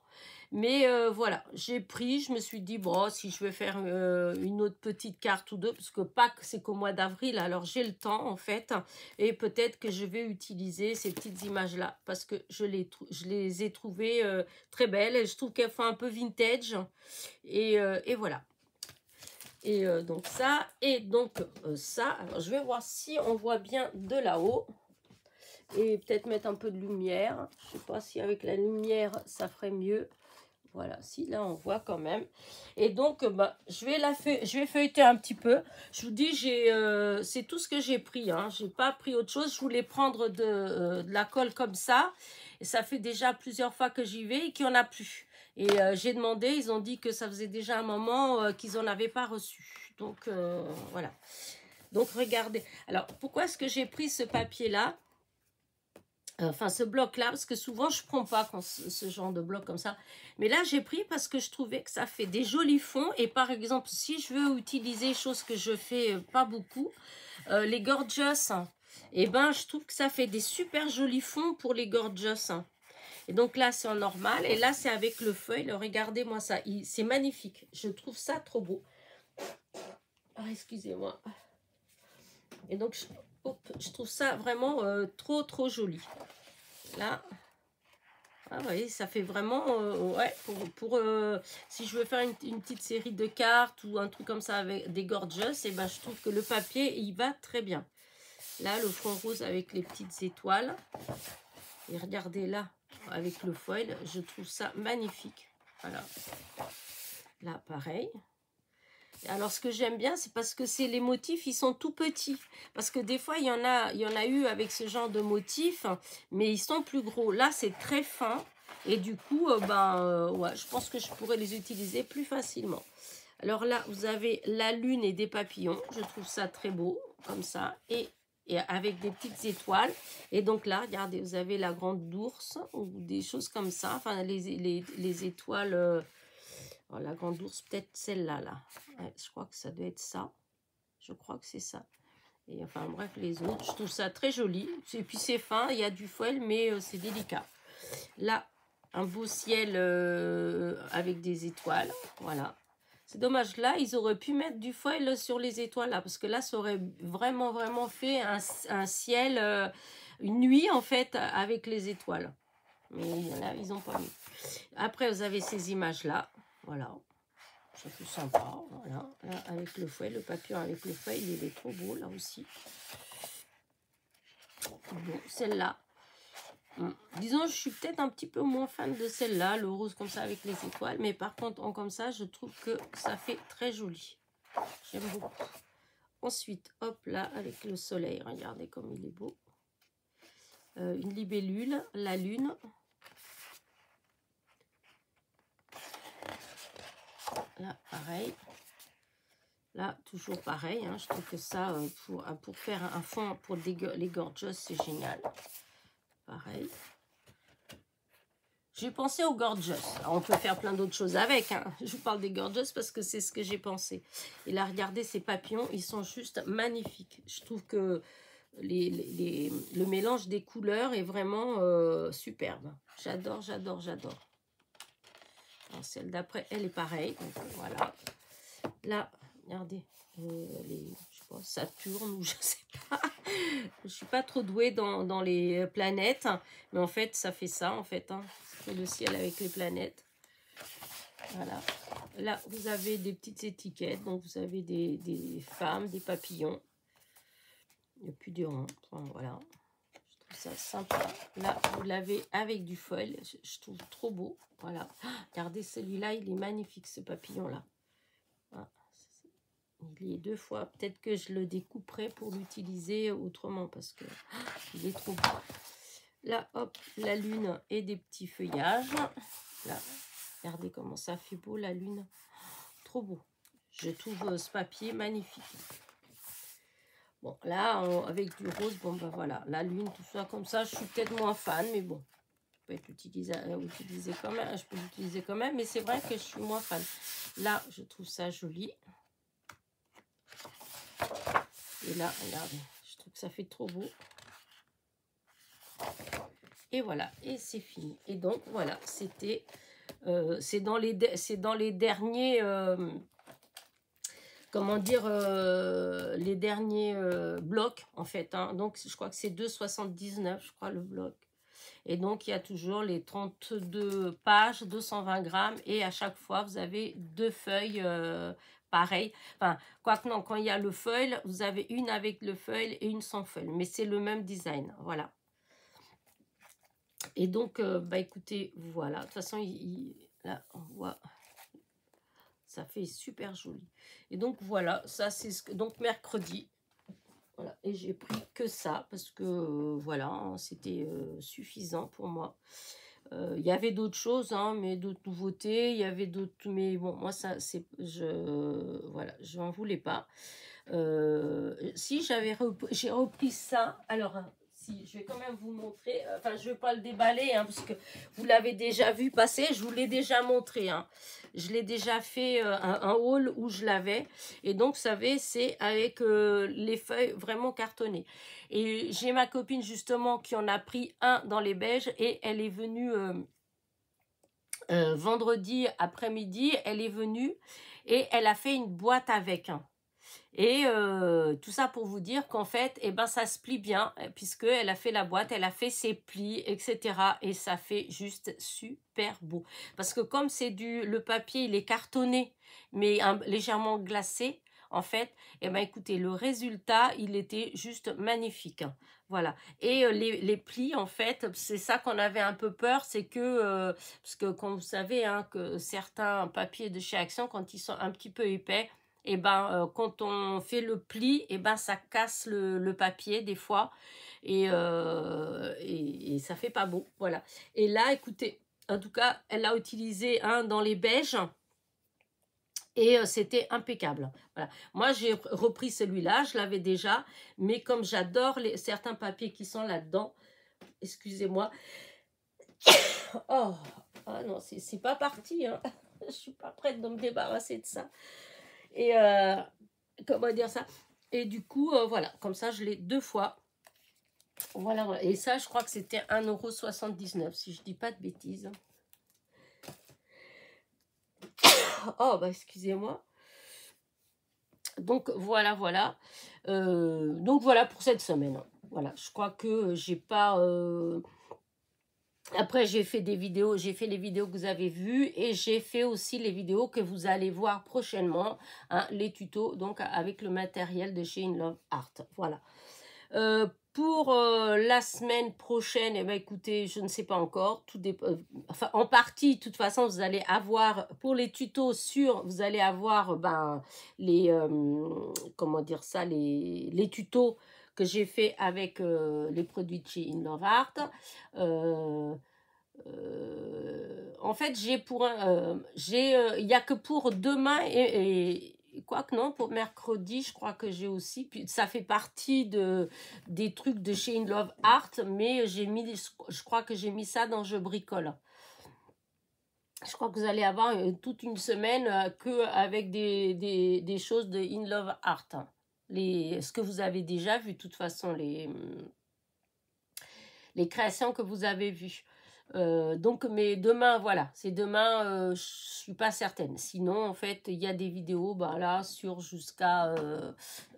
Mais voilà, j'ai pris, je me suis dit, bon, si je vais faire une autre petite carte ou deux, parce que Pâques, c'est qu'au mois d'avril, alors j'ai le temps, en fait. Et peut-être que je vais utiliser ces petites images-là, parce que je les ai trouvées très belles. Et je trouve qu'elles font un peu vintage. Et voilà. Et donc ça, et donc ça. Alors, je vais voir si on voit bien de là-haut. Et peut-être mettre un peu de lumière. Je ne sais pas si avec la lumière, ça ferait mieux. Voilà, si là on voit quand même. Et donc, je vais feuilleter un petit peu. Je vous dis, c'est tout ce que j'ai pris. Hein. Je n'ai pas pris autre chose. Je voulais prendre de la colle comme ça. Et ça fait déjà plusieurs fois que j'y vais et qu'il n'y en a plus. Et j'ai demandé, ils ont dit que ça faisait déjà un moment qu'ils n'en avaient pas reçu. Donc, voilà. Donc, regardez. Alors, pourquoi est-ce que j'ai pris ce papier-là ? Enfin, ce bloc-là, parce que souvent, je ne prends pas ce genre de bloc comme ça. Mais là, j'ai pris parce que je trouvais que ça fait des jolis fonds. Et par exemple, si je veux utiliser, chose que je fais pas beaucoup, les gorgeous, et je trouve que ça fait des super jolis fonds pour les gorgeous. Et donc là, c'est en normal. Et là, c'est avec le feuille. Regardez-moi ça. C'est magnifique. Je trouve ça trop beau. Ah, excusez-moi. Et donc, je trouve ça vraiment trop joli. Là, ah, vous voyez, ça fait vraiment, ouais, si je veux faire une petite série de cartes ou un truc comme ça avec des gorgeous, et ben, je trouve que le papier, il va très bien. Là, le fond rose avec les petites étoiles. Et regardez là, avec le foil, je trouve ça magnifique. Voilà. Là, pareil. Alors, ce que j'aime bien, c'est parce que les motifs, ils sont tout petits. Parce que des fois, il y en a eu avec ce genre de motifs, mais ils sont plus gros. Là, c'est très fin. Et du coup, ouais, je pense que je pourrais les utiliser plus facilement. Alors là, vous avez la lune et des papillons. Je trouve ça très beau, comme ça. Et avec des petites étoiles. Et donc là, regardez, vous avez la grande ours ou des choses comme ça. Enfin, les étoiles... Oh, la grande ours, peut-être celle-là, là. Ouais, je crois que ça doit être ça. Je crois que c'est ça. Et enfin, bref, les autres, je trouve ça très joli. Et puis, c'est fin, il y a du foil, mais c'est délicat. Là, un beau ciel avec des étoiles. Voilà. C'est dommage, là, ils auraient pu mettre du foil sur les étoiles, là, parce que là, ça aurait vraiment fait un ciel, une nuit, en fait, avec les étoiles. Mais là, ils n'ont pas mis. Après, vous avez ces images-là. Voilà, c'est tout sympa. Voilà, là, avec le fouet, le papillon avec le fouet, il est trop beau là aussi. Bon, celle-là, disons, je suis peut-être un petit peu moins fan de celle-là, le rose comme ça avec les étoiles, mais par contre, en comme ça, je trouve que ça fait très joli. J'aime beaucoup. Ensuite, hop là, avec le soleil, regardez comme il est beau. Une libellule, la lune. Là, pareil. Là, toujours pareil. Hein, je trouve que ça, pour faire un fond pour les gorgeous, c'est génial. Pareil. J'ai pensé aux gorgeous. Alors, on peut faire plein d'autres choses avec. Hein. Je vous parle des gorgeous parce que c'est ce que j'ai pensé. Et là, regardez ces papillons. Ils sont juste magnifiques. Je trouve que le mélange des couleurs est vraiment superbe. J'adore, j'adore, j'adore. Celle d'après, elle est pareille. Donc, voilà. Là, regardez, je sais pas, Saturne ou je sais pas. Je suis pas trop douée dans les planètes, mais en fait, ça fait ça, en fait. Hein. C'est le ciel avec les planètes. Voilà. Là, vous avez des petites étiquettes. Donc, vous avez des femmes, des papillons. Il n'y a plus de rang. Enfin, voilà. Je trouve ça sympa. Là, vous l'avez avec du foil. Je trouve trop beau. Voilà. Regardez, celui-là, il est magnifique, ce papillon-là. Voilà. Il est deux fois. Peut-être que je le découperai pour l'utiliser autrement parce que il est trop beau. Là, hop, la lune et des petits feuillages. Là, regardez comment ça fait beau, la lune. Trop beau. Je trouve ce papier magnifique. Bon, là, avec du rose, bon, ben voilà. La lune, tout ça comme ça, je suis peut-être moins fan, mais bon. Je peux l'utiliser quand même. Je peux l'utiliser quand même, mais c'est vrai que je suis moins fan. Là, je trouve ça joli. Et là, regardez, je trouve que ça fait trop beau. Et voilà, et c'est fini. Et donc, voilà, c'était... c'est dans les derniers... comment dire, les derniers blocs, en fait. Hein. Donc, je crois que c'est 2,79, je crois, le bloc. Et donc, il y a toujours les 32 pages, 220 grammes. Et à chaque fois, vous avez deux feuilles pareilles. Enfin, quoique non, quand il y a le feuille, vous avez une avec le feuille et une sans feuille. Mais c'est le même design, voilà. Et donc, bah écoutez, voilà. De toute façon, là, on voit... Ça fait super joli. Et donc, voilà, ça, c'est ce que... Donc, mercredi, voilà. Et j'ai pris que ça parce que, voilà, hein, c'était suffisant pour moi. Il y avait d'autres choses, hein, mais d'autres nouveautés. Il y avait d'autres... Mais bon, moi, ça, c'est... Voilà, je n'en voulais pas. Si, j'ai repris ça. Alors... Si, je vais quand même vous montrer, enfin je ne vais pas le déballer hein, parce que vous l'avez déjà vu passer, je vous l'ai déjà montré. Hein. Je l'ai déjà fait un haul où je l'avais. Et donc, vous savez, c'est avec les feuilles vraiment cartonnées. Et j'ai ma copine justement qui en a pris un dans les beiges et elle est venue vendredi après-midi, elle est venue et elle a fait une boîte avec. Hein. Et tout ça pour vous dire qu'en fait, eh ben, ça se plie bien, puisqu'elle a fait la boîte, elle a fait ses plis, etc. Et ça fait juste super beau. Parce que comme c'est le papier, il est cartonné, mais légèrement glacé, en fait, eh ben, écoutez, le résultat, il était juste magnifique. Hein. Voilà. Et les plis, en fait, c'est ça qu'on avait un peu peur, c'est que, parce que comme vous savez, hein, que certains papiers de chez Action, quand ils sont un petit peu épais, et ben quand on fait le pli, et ben ça casse le papier des fois et ça fait pas beau, voilà. Et là, écoutez, en tout cas, elle a utilisé un dans les beiges et c'était impeccable. Voilà. Moi, j'ai repris celui-là, je l'avais déjà, mais comme j'adore certains papiers qui sont là-dedans, excusez-moi. Oh, ah non, c'est pas parti, hein. Je suis pas prête de me débarrasser de ça. Et comment dire ça? Et du coup, voilà, comme ça, je l'ai 2 fois. Voilà, voilà. Et ça, je crois que c'était 1,79 €, si je dis pas de bêtises. Oh, bah, excusez-moi. Donc, voilà, voilà. Donc, voilà pour cette semaine. Voilà, je crois que j'ai pas... Après, j'ai fait des vidéos, j'ai fait les vidéos que vous avez vues et j'ai fait aussi les vidéos que vous allez voir prochainement, hein, les tutos, donc avec le matériel de chez In Love Art. Voilà. Pour la semaine prochaine, eh ben, écoutez, je ne sais pas encore. Tout enfin, en partie, de toute façon, vous allez avoir, pour les tutos vous allez avoir les, comment dire ça, les tutos que j'ai fait avec les produits de chez In Love Art. En fait, il n'y a que pour demain et quoique non, pour mercredi, je crois que j'ai aussi, puis ça fait partie des trucs de chez In Love Art, mais je crois que j'ai mis ça dans Je bricole. Je crois que vous allez avoir toute une semaine que avec des choses de In Love Art. Hein. Ce que vous avez déjà vu, de toute façon, les créations que vous avez vues. Donc, mais demain, voilà, c'est demain, je suis pas certaine. Sinon, en fait, il y a des vidéos, là, sur jusqu'à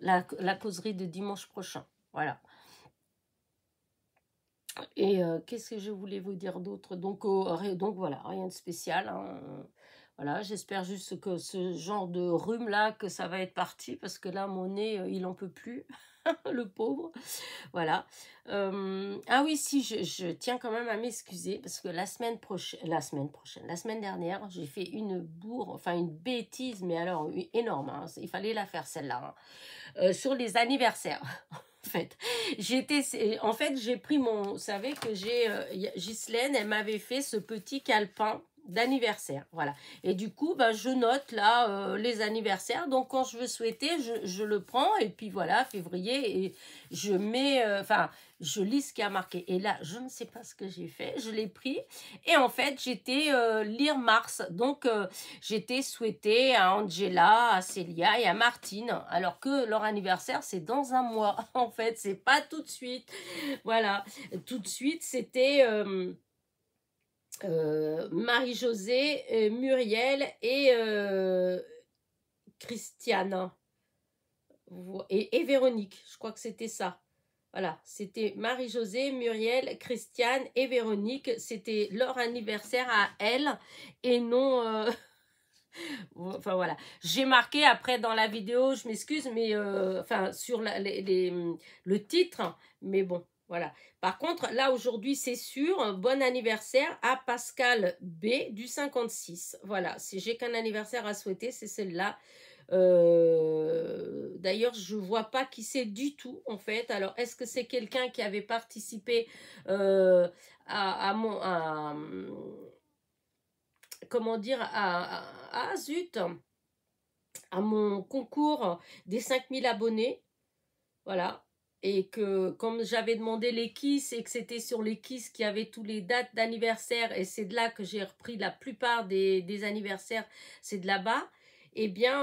la causerie de dimanche prochain. Voilà. Et qu'est-ce que je voulais vous dire d'autre? Donc voilà, rien de spécial. Hein. Voilà, j'espère juste que ce genre de rhume-là, que ça va être parti, parce que là, mon nez, il en peut plus, le pauvre. Voilà. Ah oui, si, je tiens quand même à m'excuser parce que la semaine dernière, j'ai fait une bêtise, mais alors énorme. Hein, il fallait la faire celle-là. Hein, sur les anniversaires. En fait, j'ai pris vous savez que Ghislaine, elle m'avait fait ce petit calepin d'anniversaire, voilà. Et du coup, je note là les anniversaires. Donc, quand je veux souhaiter, je le prends et puis voilà, février, et je mets, je lis ce qui a marqué. Et là, je ne sais pas ce que j'ai fait. Je l'ai pris et en fait, j'étais lire Mars. Donc, j'étais souhaité à Angela, à Célia et à Martine, alors que leur anniversaire, c'est dans un mois. En fait, c'est pas tout de suite. Voilà, tout de suite, c'était Marie-Josée, Muriel et Christiane et Véronique. Je crois que c'était ça. Voilà, c'était Marie-Josée, Muriel, Christiane et Véronique. C'était leur anniversaire à elles et non... Enfin voilà, j'ai marqué après dans la vidéo, je m'excuse, mais sur le titre, mais bon, voilà. Par contre, là aujourd'hui, c'est sûr, bon anniversaire à Pascal B du 56. Voilà, si j'ai qu'un anniversaire à souhaiter, c'est celle-là. D'ailleurs, je vois pas qui c'est du tout en fait. Alors, est-ce que c'est quelqu'un qui avait participé comment dire, zut, à mon concours des 5000 abonnés, voilà, et que comme j'avais demandé les Kiss et que c'était sur les Kiss qu'il y avait tous les dates d'anniversaire, et c'est de là que j'ai repris la plupart des anniversaires, c'est de là-bas, Eh bien,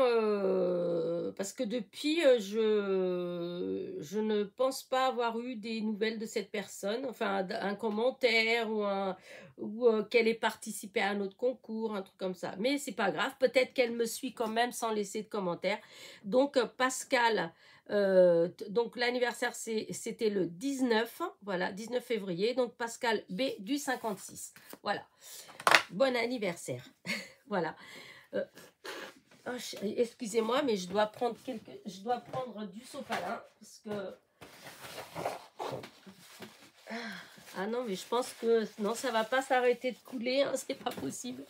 parce que depuis, je ne pense pas avoir eu des nouvelles de cette personne, enfin un commentaire ou qu'elle ait participé à un autre concours, un truc comme ça. Mais c'est pas grave, peut-être qu'elle me suit quand même sans laisser de commentaires. Donc Pascal, donc l'anniversaire c'était le 19, voilà, 19 février. Donc Pascal B du 56. Voilà. Bon anniversaire. Voilà. Euh, Oh, excusez-moi, mais je dois prendre du sopalin parce que ah non, mais je pense que non, ça va pas s'arrêter de couler, hein, c'est pas possible.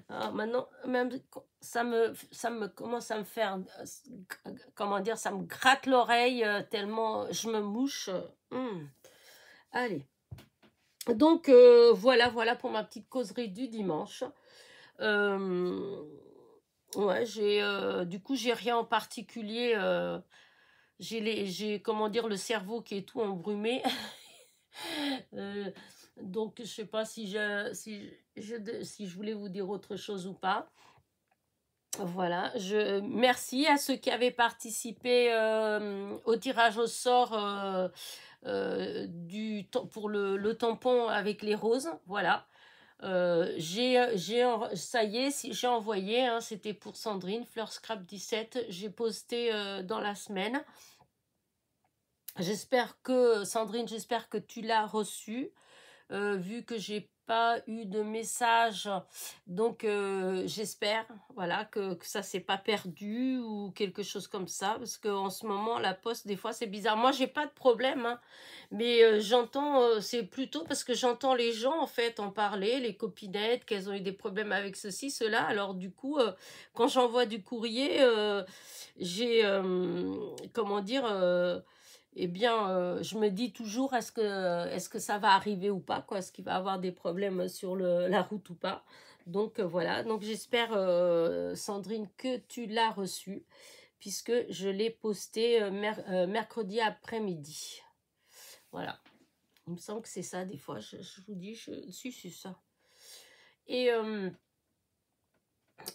Alors maintenant, même ça me commence à me faire comment dire, ça me gratte l'oreille tellement je me mouche. Allez. Donc voilà pour ma petite causerie du dimanche. Ouais, du coup, j'ai rien en particulier. J'ai, comment dire, le cerveau qui est tout embrumé. Euh, donc, je sais pas si je voulais vous dire autre chose ou pas. Voilà, merci à ceux qui avaient participé au tirage au sort pour le tampon avec les roses. Voilà. Ça y est, j'ai envoyé, hein, c'était pour Sandrine, Fleur Scrap 17, j'ai posté dans la semaine. Sandrine, j'espère que tu l'as reçu, vu que j'ai pas eu de message, donc j'espère, voilà, que ça s'est pas perdu ou quelque chose comme ça, parce qu'en ce moment, la poste, des fois, c'est bizarre. Moi, j'ai pas de problème, hein, mais j'entends, c'est plutôt parce que j'entends les gens, en fait, en parler, les copinettes, qu'elles ont eu des problèmes avec ceci, cela, alors du coup, quand j'envoie du courrier, j'ai, comment dire... eh bien, je me dis toujours, est-ce que ça va arriver ou pas, quoi, est-ce qu'il va y avoir des problèmes sur la route ou pas. Donc voilà, donc j'espère, Sandrine, que tu l'as reçu, puisque je l'ai posté mercredi après-midi. Voilà, il me semble que c'est ça, des fois, je vous dis, si, c'est ça. Et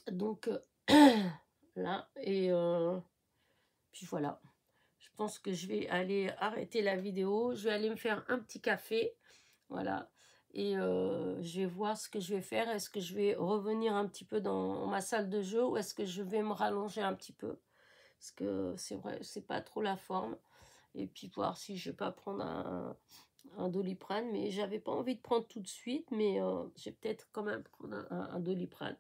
donc, là, et puis voilà. Je pense que je vais aller arrêter la vidéo. Je vais aller me faire un petit café. Voilà. Et je vais voir ce que je vais faire. Est-ce que je vais revenir un petit peu dans ma salle de jeu ou est-ce que je vais me rallonger un petit peu? Parce que c'est vrai, c'est pas trop la forme. Et puis voir si je vais pas prendre un Doliprane. Mais j'avais pas envie de prendre tout de suite. Mais je vais peut-être quand même prendre un Doliprane.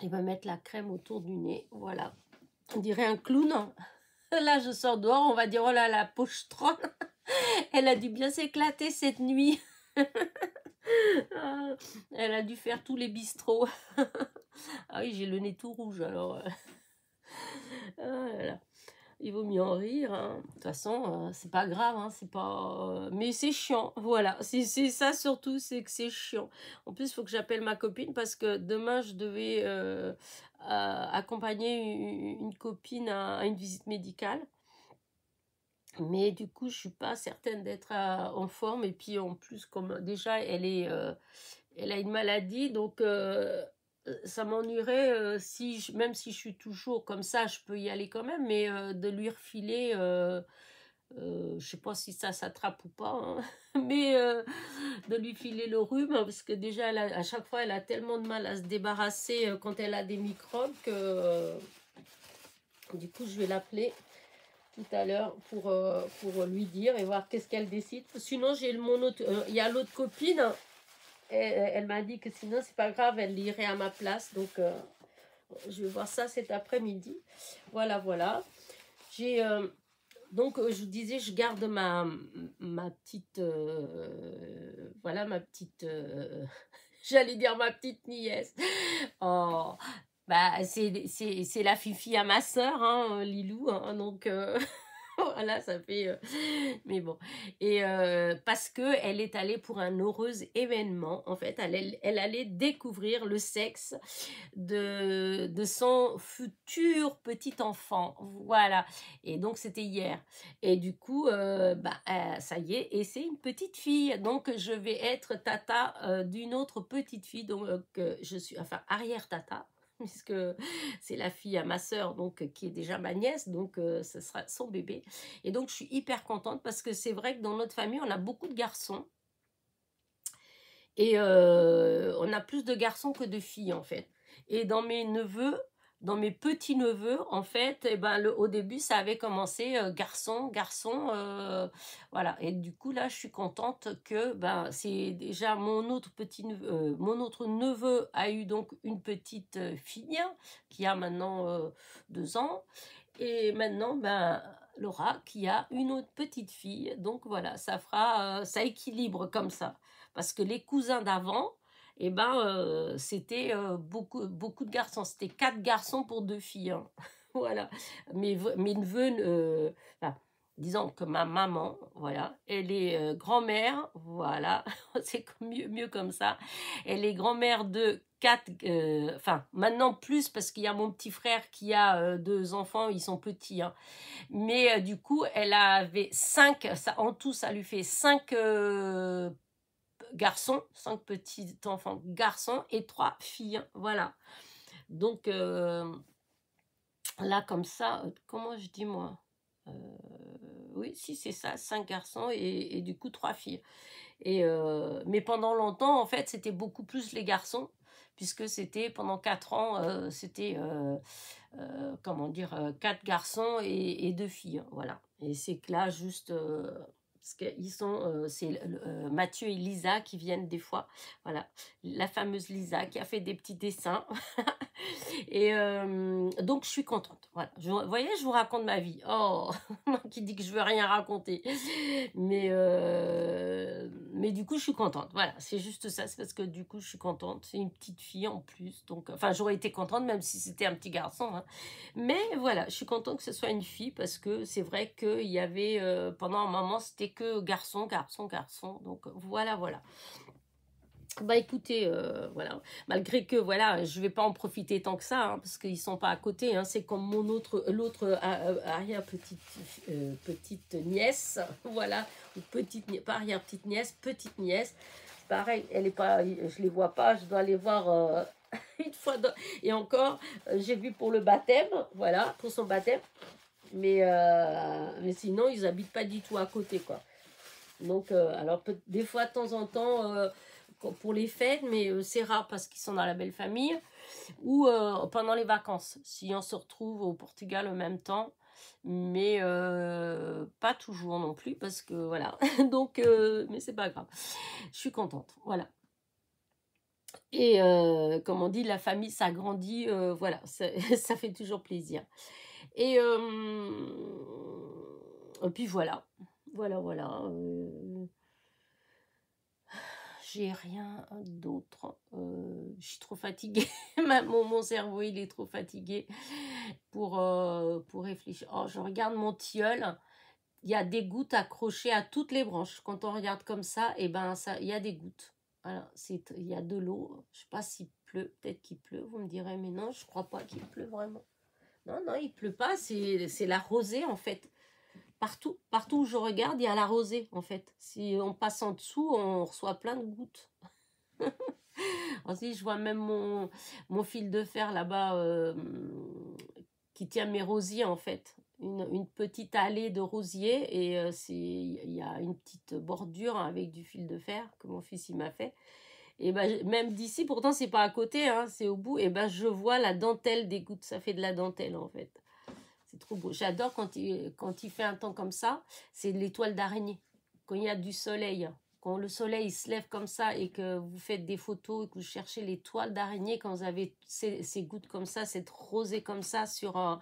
Et me mettre la crème autour du nez. Voilà. On dirait un clown. Là, je sors dehors, on va dire, oh là, la pochetronne, elle a dû bien s'éclater cette nuit. Elle a dû faire tous les bistrots. Ah oui, j'ai le nez tout rouge, alors. Ah là là. Il vaut mieux en rire, hein. De toute façon, c'est pas grave, hein, c'est pas... mais c'est chiant, voilà. C'est ça surtout, c'est que c'est chiant. En plus, il faut que j'appelle ma copine parce que demain, je devais accompagner une copine à une visite médicale. Mais du coup, je suis pas certaine d'être en forme. Et puis, en plus, comme déjà, elle a une maladie, donc ça m'ennuierait, même si je suis toujours comme ça, je peux y aller quand même, mais de lui refiler, je sais pas si ça s'attrape ou pas, hein, mais de lui filer le rhume, parce que déjà, à chaque fois, elle a tellement de mal à se débarrasser quand elle a des microbes que du coup, je vais l'appeler tout à l'heure pour lui dire et voir qu'est-ce qu'elle décide. Sinon, il y a l'autre copine, elle m'a dit que sinon, c'est pas grave, elle irait à ma place. Donc, je vais voir ça cet après-midi. Voilà, voilà. Donc, je vous disais, je garde ma petite... voilà, ma petite... j'allais dire ma petite nièce. Oh, bah, c'est la fifi à ma sœur, hein, Lilou. Hein, donc... voilà, ça fait... mais bon. Et parce qu'elle est allée pour un heureux événement. En fait, elle allait découvrir le sexe de son futur petit enfant. Voilà. Et donc, c'était hier. Et du coup, ça y est, et c'est une petite fille. Donc, je vais être tata d'une autre petite fille. Donc, je suis, enfin, arrière-tata. puisque c'est la fille à ma sœur, donc qui est déjà ma nièce, donc ce sera son bébé. Et donc je suis hyper contente parce que c'est vrai que dans notre famille, on a beaucoup de garçons. Et on a plus de garçons que de filles, en fait. Et dans mes neveux, dans mes petits-neveux, en fait, eh ben, au début, ça avait commencé garçon, garçon, voilà. Et du coup, là, je suis contente que ben, c'est déjà mon autre petit-neveu, mon autre neveu a eu donc une petite fille qui a maintenant 2 ans. Et maintenant, ben, Laura qui a une autre petite fille. Donc voilà, ça fera, ça équilibre comme ça. Parce que les cousins d'avant, eh ben, c'était beaucoup de garçons. C'était 4 garçons pour 2 filles, hein. Voilà. Mes neveux, enfin, disons que ma maman, voilà, elle est grand-mère, voilà, c'est mieux comme ça. Elle est grand-mère de 4, enfin, maintenant plus parce qu'il y a mon petit frère qui a 2 enfants, ils sont petits, hein. Mais du coup, elle avait 5, ça, en tout, ça lui fait 5 garçons, 5 petits enfants garçons et 3 filles. Voilà. Donc là, comme ça, comment je dis moi Euh, Oui, si, c'est ça, 5 garçons et du coup 3 filles. Et, mais pendant longtemps, en fait, c'était beaucoup plus les garçons, puisque c'était pendant 4 ans, c'était, comment dire, 4 garçons et 2 filles. Voilà. Et c'est que là, juste, parce qu'ils sont, c'est Mathieu et Lisa qui viennent des fois. Voilà. La fameuse Lisa qui a fait des petits dessins. Et donc, je suis contente. Voilà. Vous voyez, je vous raconte ma vie. Oh, moi qui dis que je veux rien raconter. Mais du coup, je suis contente. Voilà, c'est juste ça. C'est parce que du coup, je suis contente. C'est une petite fille en plus. Donc, enfin, j'aurais été contente même si c'était un petit garçon, hein. Mais voilà, je suis contente que ce soit une fille parce que c'est vrai qu'il y avait, pendant un moment, c'était que garçon, garçon, garçon. Donc, voilà, voilà. Bah écoutez, voilà, malgré que voilà, je vais pas en profiter tant que ça, hein, parce qu'ils sont pas à côté, hein, c'est comme l'autre arrière petite nièce, voilà, ou pas arrière petite nièce, pareil, elle est pas, je les vois pas, je dois les voir une fois, et encore, j'ai vu pour le baptême, voilà, pour son baptême, mais sinon ils habitent pas du tout à côté, quoi. Donc, alors des fois, de temps en temps, pour les fêtes, mais c'est rare parce qu'ils sont dans la belle famille, ou pendant les vacances, si on se retrouve au Portugal en même temps, mais pas toujours non plus, parce que voilà, donc, mais c'est pas grave, je suis contente, voilà. Et comme on dit, la famille s'agrandit, voilà, ça, ça fait toujours plaisir. Et puis voilà, voilà, voilà. J'ai rien d'autre. Je suis trop fatiguée. Mon cerveau, il est trop fatigué pour réfléchir. Oh, je regarde mon tilleul. Il y a des gouttes accrochées à toutes les branches. Quand on regarde comme ça, et ben ça, il y a des gouttes. Voilà, il y a de l'eau. Je sais pas s'il pleut. Peut-être qu'il pleut. Vous me direz, mais non, je crois pas qu'il pleut vraiment. Non, non, il pleut pas. C'est la rosée en fait. Partout où je regarde, il y a la rosée, en fait. Si on passe en dessous, on reçoit plein de gouttes. Ensuite, je vois même mon fil de fer là-bas qui tient mes rosiers, en fait. Une petite allée de rosiers et il y a une petite bordure avec du fil de fer que mon fils il m'a fait. Et ben, même d'ici, pourtant, c'est pas à côté, hein, c'est au bout. Et ben, je vois la dentelle des gouttes. Ça fait de la dentelle, en fait. C'est trop beau. J'adore quand il fait un temps comme ça. C'est l'étoile d'araignée. Quand il y a du soleil. Quand le soleil se lève comme ça et que vous faites des photos et que vous cherchez l'étoile d'araignée, quand vous avez ces gouttes comme ça, cette rosée comme ça sur un...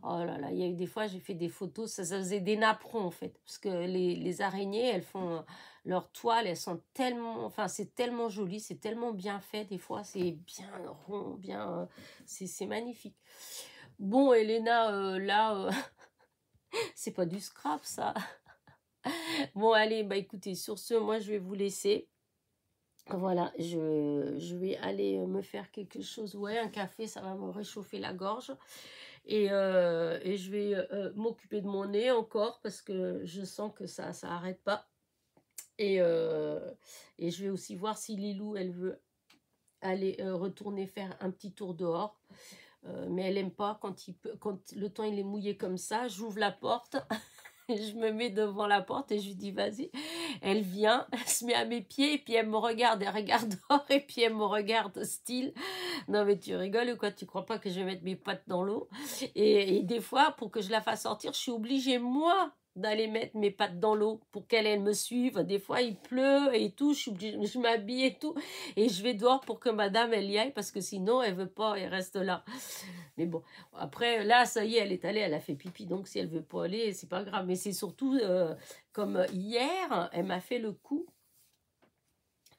Oh là là, il y a eu des fois, j'ai fait des photos, ça faisait des napperons en fait. Parce que les araignées, elles font... Leurs toiles, elles sont tellement... Enfin, c'est tellement joli, c'est tellement bien fait. Des fois, c'est bien rond, bien... c'est magnifique. Bon, Elena, là, c'est pas du scrap, ça. Bon, allez, bah écoutez, sur ce, moi, je vais vous laisser. Voilà, je vais aller me faire quelque chose. Ouais, un café, ça va me réchauffer la gorge. Et je vais m'occuper de mon nez encore parce que je sens que ça arrête pas. Et je vais aussi voir si Lilou, elle veut aller retourner faire un petit tour dehors. Mais elle aime pas quand le temps il est mouillé comme ça. J'ouvre la porte, je me mets devant la porte et je lui dis vas-y. Elle vient, elle se met à mes pieds et puis elle me regarde, elle regarde dehors et puis elle me regarde style. Non mais tu rigoles ou quoi? Tu crois pas que je vais mettre mes pattes dans l'eau? Et des fois, pour que je la fasse sortir, je suis obligée moi d'aller mettre mes pattes dans l'eau pour qu'elle elle me suive. Des fois il pleut et tout, je m'habille et tout et je vais dehors pour que madame elle y aille parce que sinon elle veut pas, elle reste là. Mais bon, après là ça y est, elle est allée, elle a fait pipi, donc si elle veut pas aller, c'est pas grave. Mais c'est surtout comme hier, elle m'a fait le coup.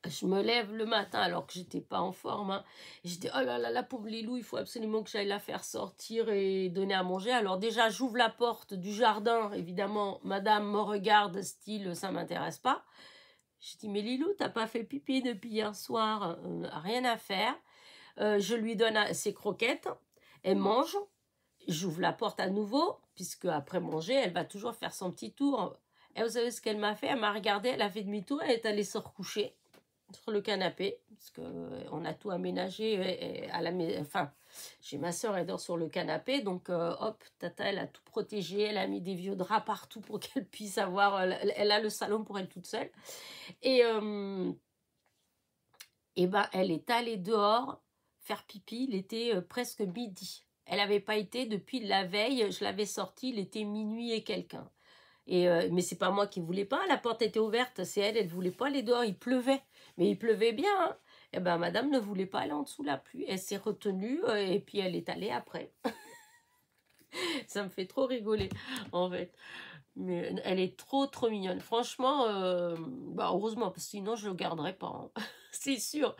Je me lève le matin alors que j'étais pas en forme, hein. Je dis oh là là, la pauvre Lilou, il faut absolument que j'aille la faire sortir et donner à manger. Alors déjà j'ouvre la porte du jardin, évidemment madame me regarde style ça m'intéresse pas. Je dis mais Lilou, t'as pas fait pipi depuis hier soir, rien à faire. Je lui donne ses croquettes, elle mange. J'ouvre la porte à nouveau puisque après manger elle va toujours faire son petit tour. Et vous savez ce qu'elle m'a fait? Elle m'a regardé, elle a fait demi-tour, elle est allée se recoucher sur le canapé, parce que on a tout aménagé à la maison. Enfin, chez ma soeur, elle dort sur le canapé, donc hop, tata, elle a tout protégé, elle a mis des vieux draps partout pour qu'elle puisse avoir, elle a le salon pour elle toute seule. Et ben, elle est allée dehors faire pipi, il était presque midi. Elle n'avait pas été depuis la veille, je l'avais sortie, il était minuit et quelqu'un. Mais c'est pas moi qui voulais pas, la porte était ouverte, c'est elle, elle voulait pas aller dehors, il pleuvait. Mais il pleuvait bien, hein. Et ben madame ne voulait pas aller en dessous de la pluie, elle s'est retenue et puis elle est allée après. Ça me fait trop rigoler en fait. Mais elle est trop trop mignonne. Franchement, bah heureusement, parce que sinon je le garderais pas, hein. C'est sûr.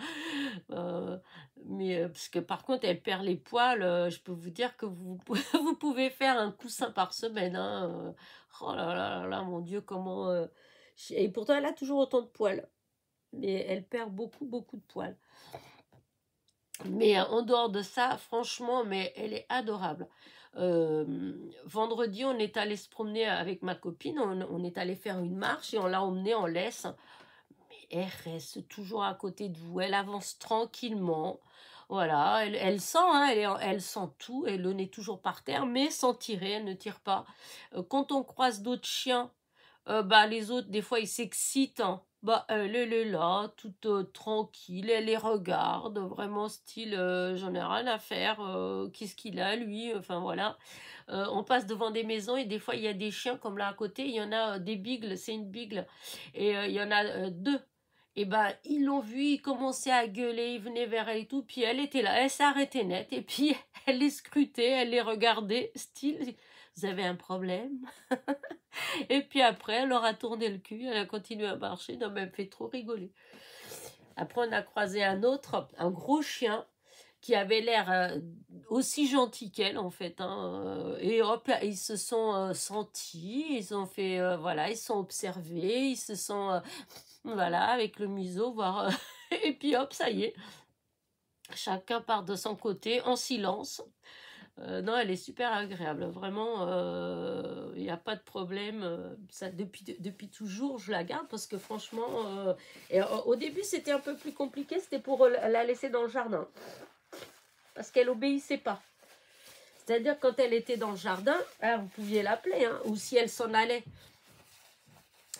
Mais parce que par contre, elle perd les poils. Je peux vous dire que vous pouvez faire un coussin par semaine, hein. Oh là là là là, mon Dieu, comment... Et pourtant, elle a toujours autant de poils. Mais elle perd beaucoup, beaucoup de poils. Mais en dehors de ça, franchement, mais elle est adorable. Vendredi, on est allé se promener avec ma copine. On est allé faire une marche et on l'a emmenée en laisse. Mais elle reste toujours à côté de vous. Elle avance tranquillement. Voilà, elle sent, hein, elle sent tout. Et le nez toujours par terre, mais sans tirer. Elle ne tire pas. Quand on croise d'autres chiens, bah, les autres, des fois, ils s'excitent, hein. Bah, elle est là, toute tranquille, elle les regarde, vraiment style, j'en ai rien à faire, qu'est-ce qu'il a, lui, enfin voilà. On passe devant des maisons et des fois, il y a des chiens, comme là à côté, il y en a des beagles, c'est une beagle, et il y en a deux. Et ben, ils l'ont vu, ils commençaient à gueuler, ils venaient vers elle et tout, puis elle était là, elle s'arrêtait net, et puis elle les scrutait, elle les regardait, style, vous avez un problème? Et puis après, elle leur a tourné le cul, elle a continué à marcher. Non, mais elle me fait trop rigoler. Après, on a croisé un gros chien, qui avait l'air aussi gentil qu'elle, en fait, hein. Et hop, ils se sont sentis, ils ont fait, voilà, ils se sont observés, ils se sont, voilà, avec le museau, voir. Et puis hop, ça y est. Chacun part de son côté, en silence. Non, elle est super agréable, vraiment, il n'y a pas de problème. Ça, depuis toujours, je la garde parce que franchement, au début, c'était un peu plus compliqué, c'était pour la laisser dans le jardin. Parce qu'elle obéissait pas. C'est-à-dire, quand elle était dans le jardin, vous pouviez l'appeler, hein, ou si elle s'en allait,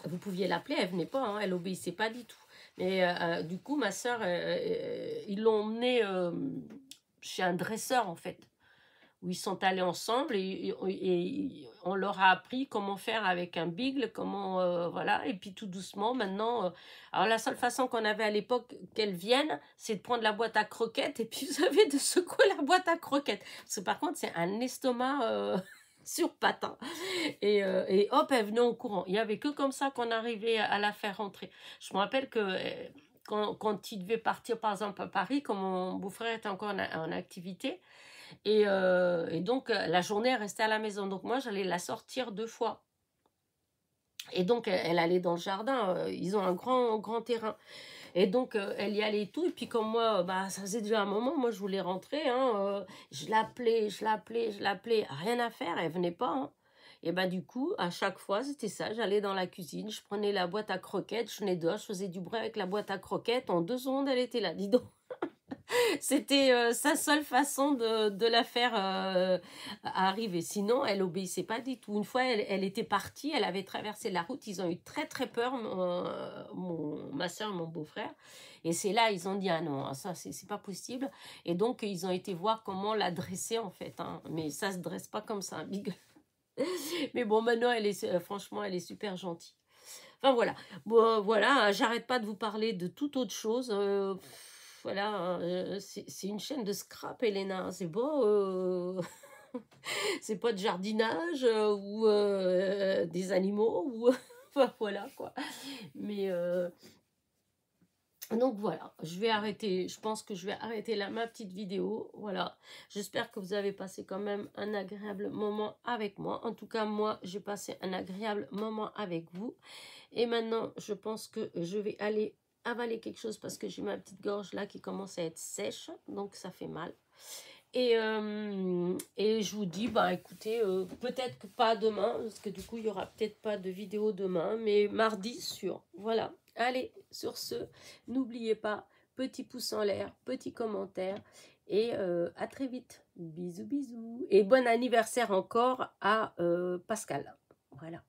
vous pouviez l'appeler, elle venait pas, hein, elle obéissait pas du tout. Mais du coup, ma soeur, ils l'ont emmenée chez un dresseur, en fait, où ils sont allés ensemble et on leur a appris comment faire avec un beagle, comment, voilà, et puis tout doucement, maintenant, alors la seule façon qu'on avait à l'époque qu'elles viennent, c'est de prendre la boîte à croquettes et puis vous savez, de secouer la boîte à croquettes. Parce que par contre, c'est un estomac sur patin. Et hop, elle venait en courant. Il n'y avait que comme ça qu'on arrivait à la faire rentrer. Je me rappelle que... quand il devait partir, par exemple, à Paris, quand mon beau-frère était encore en activité, et donc, la journée, elle restait à la maison. Donc, moi, j'allais la sortir 2 fois. Et donc, elle allait dans le jardin. Ils ont un grand terrain. Et donc, elle y allait et tout. Et puis, comme moi, bah, ça faisait déjà un moment, moi, je voulais rentrer, hein. Je l'appelais. Rien à faire, elle venait pas, hein. Et ben du coup, à chaque fois, c'était ça. J'allais dans la cuisine, je prenais la boîte à croquettes, je venais dehors, je faisais du bruit avec la boîte à croquettes. En 2 secondes, elle était là, dis donc. C'était sa seule façon de la faire arriver. Sinon, elle obéissait pas du tout. Une fois, elle était partie, elle avait traversé la route. Ils ont eu très très peur, ma soeur et mon beau-frère. Et c'est là, ils ont dit, ah non, ça, c'est pas possible. Et donc, ils ont été voir comment la dresser, en fait. Hein. Mais ça se dresse pas comme ça, un beagle. Mais bon, maintenant, franchement, elle est super gentille. Enfin, voilà. Bon, voilà, j'arrête pas de vous parler de toute autre chose. Voilà, c'est une chaîne de scrap, Elena. C'est beau. C'est pas de jardinage ou des animaux. Ou enfin, voilà, quoi. Mais... donc voilà, je vais arrêter, je pense que je vais arrêter là ma petite vidéo, voilà. J'espère que vous avez passé quand même un agréable moment avec moi. En tout cas, moi, j'ai passé un agréable moment avec vous. Et maintenant, je pense que je vais aller avaler quelque chose parce que j'ai ma petite gorge là qui commence à être sèche, donc ça fait mal. Et je vous dis, bah écoutez, peut-être que pas demain, parce que du coup, il n'y aura peut-être pas de vidéo demain, mais mardi, sûr. Voilà. Allez, sur ce, n'oubliez pas, petit pouce en l'air, petit commentaire, et à très vite. Bisous, bisous. Et bon anniversaire encore à Pascal. Voilà.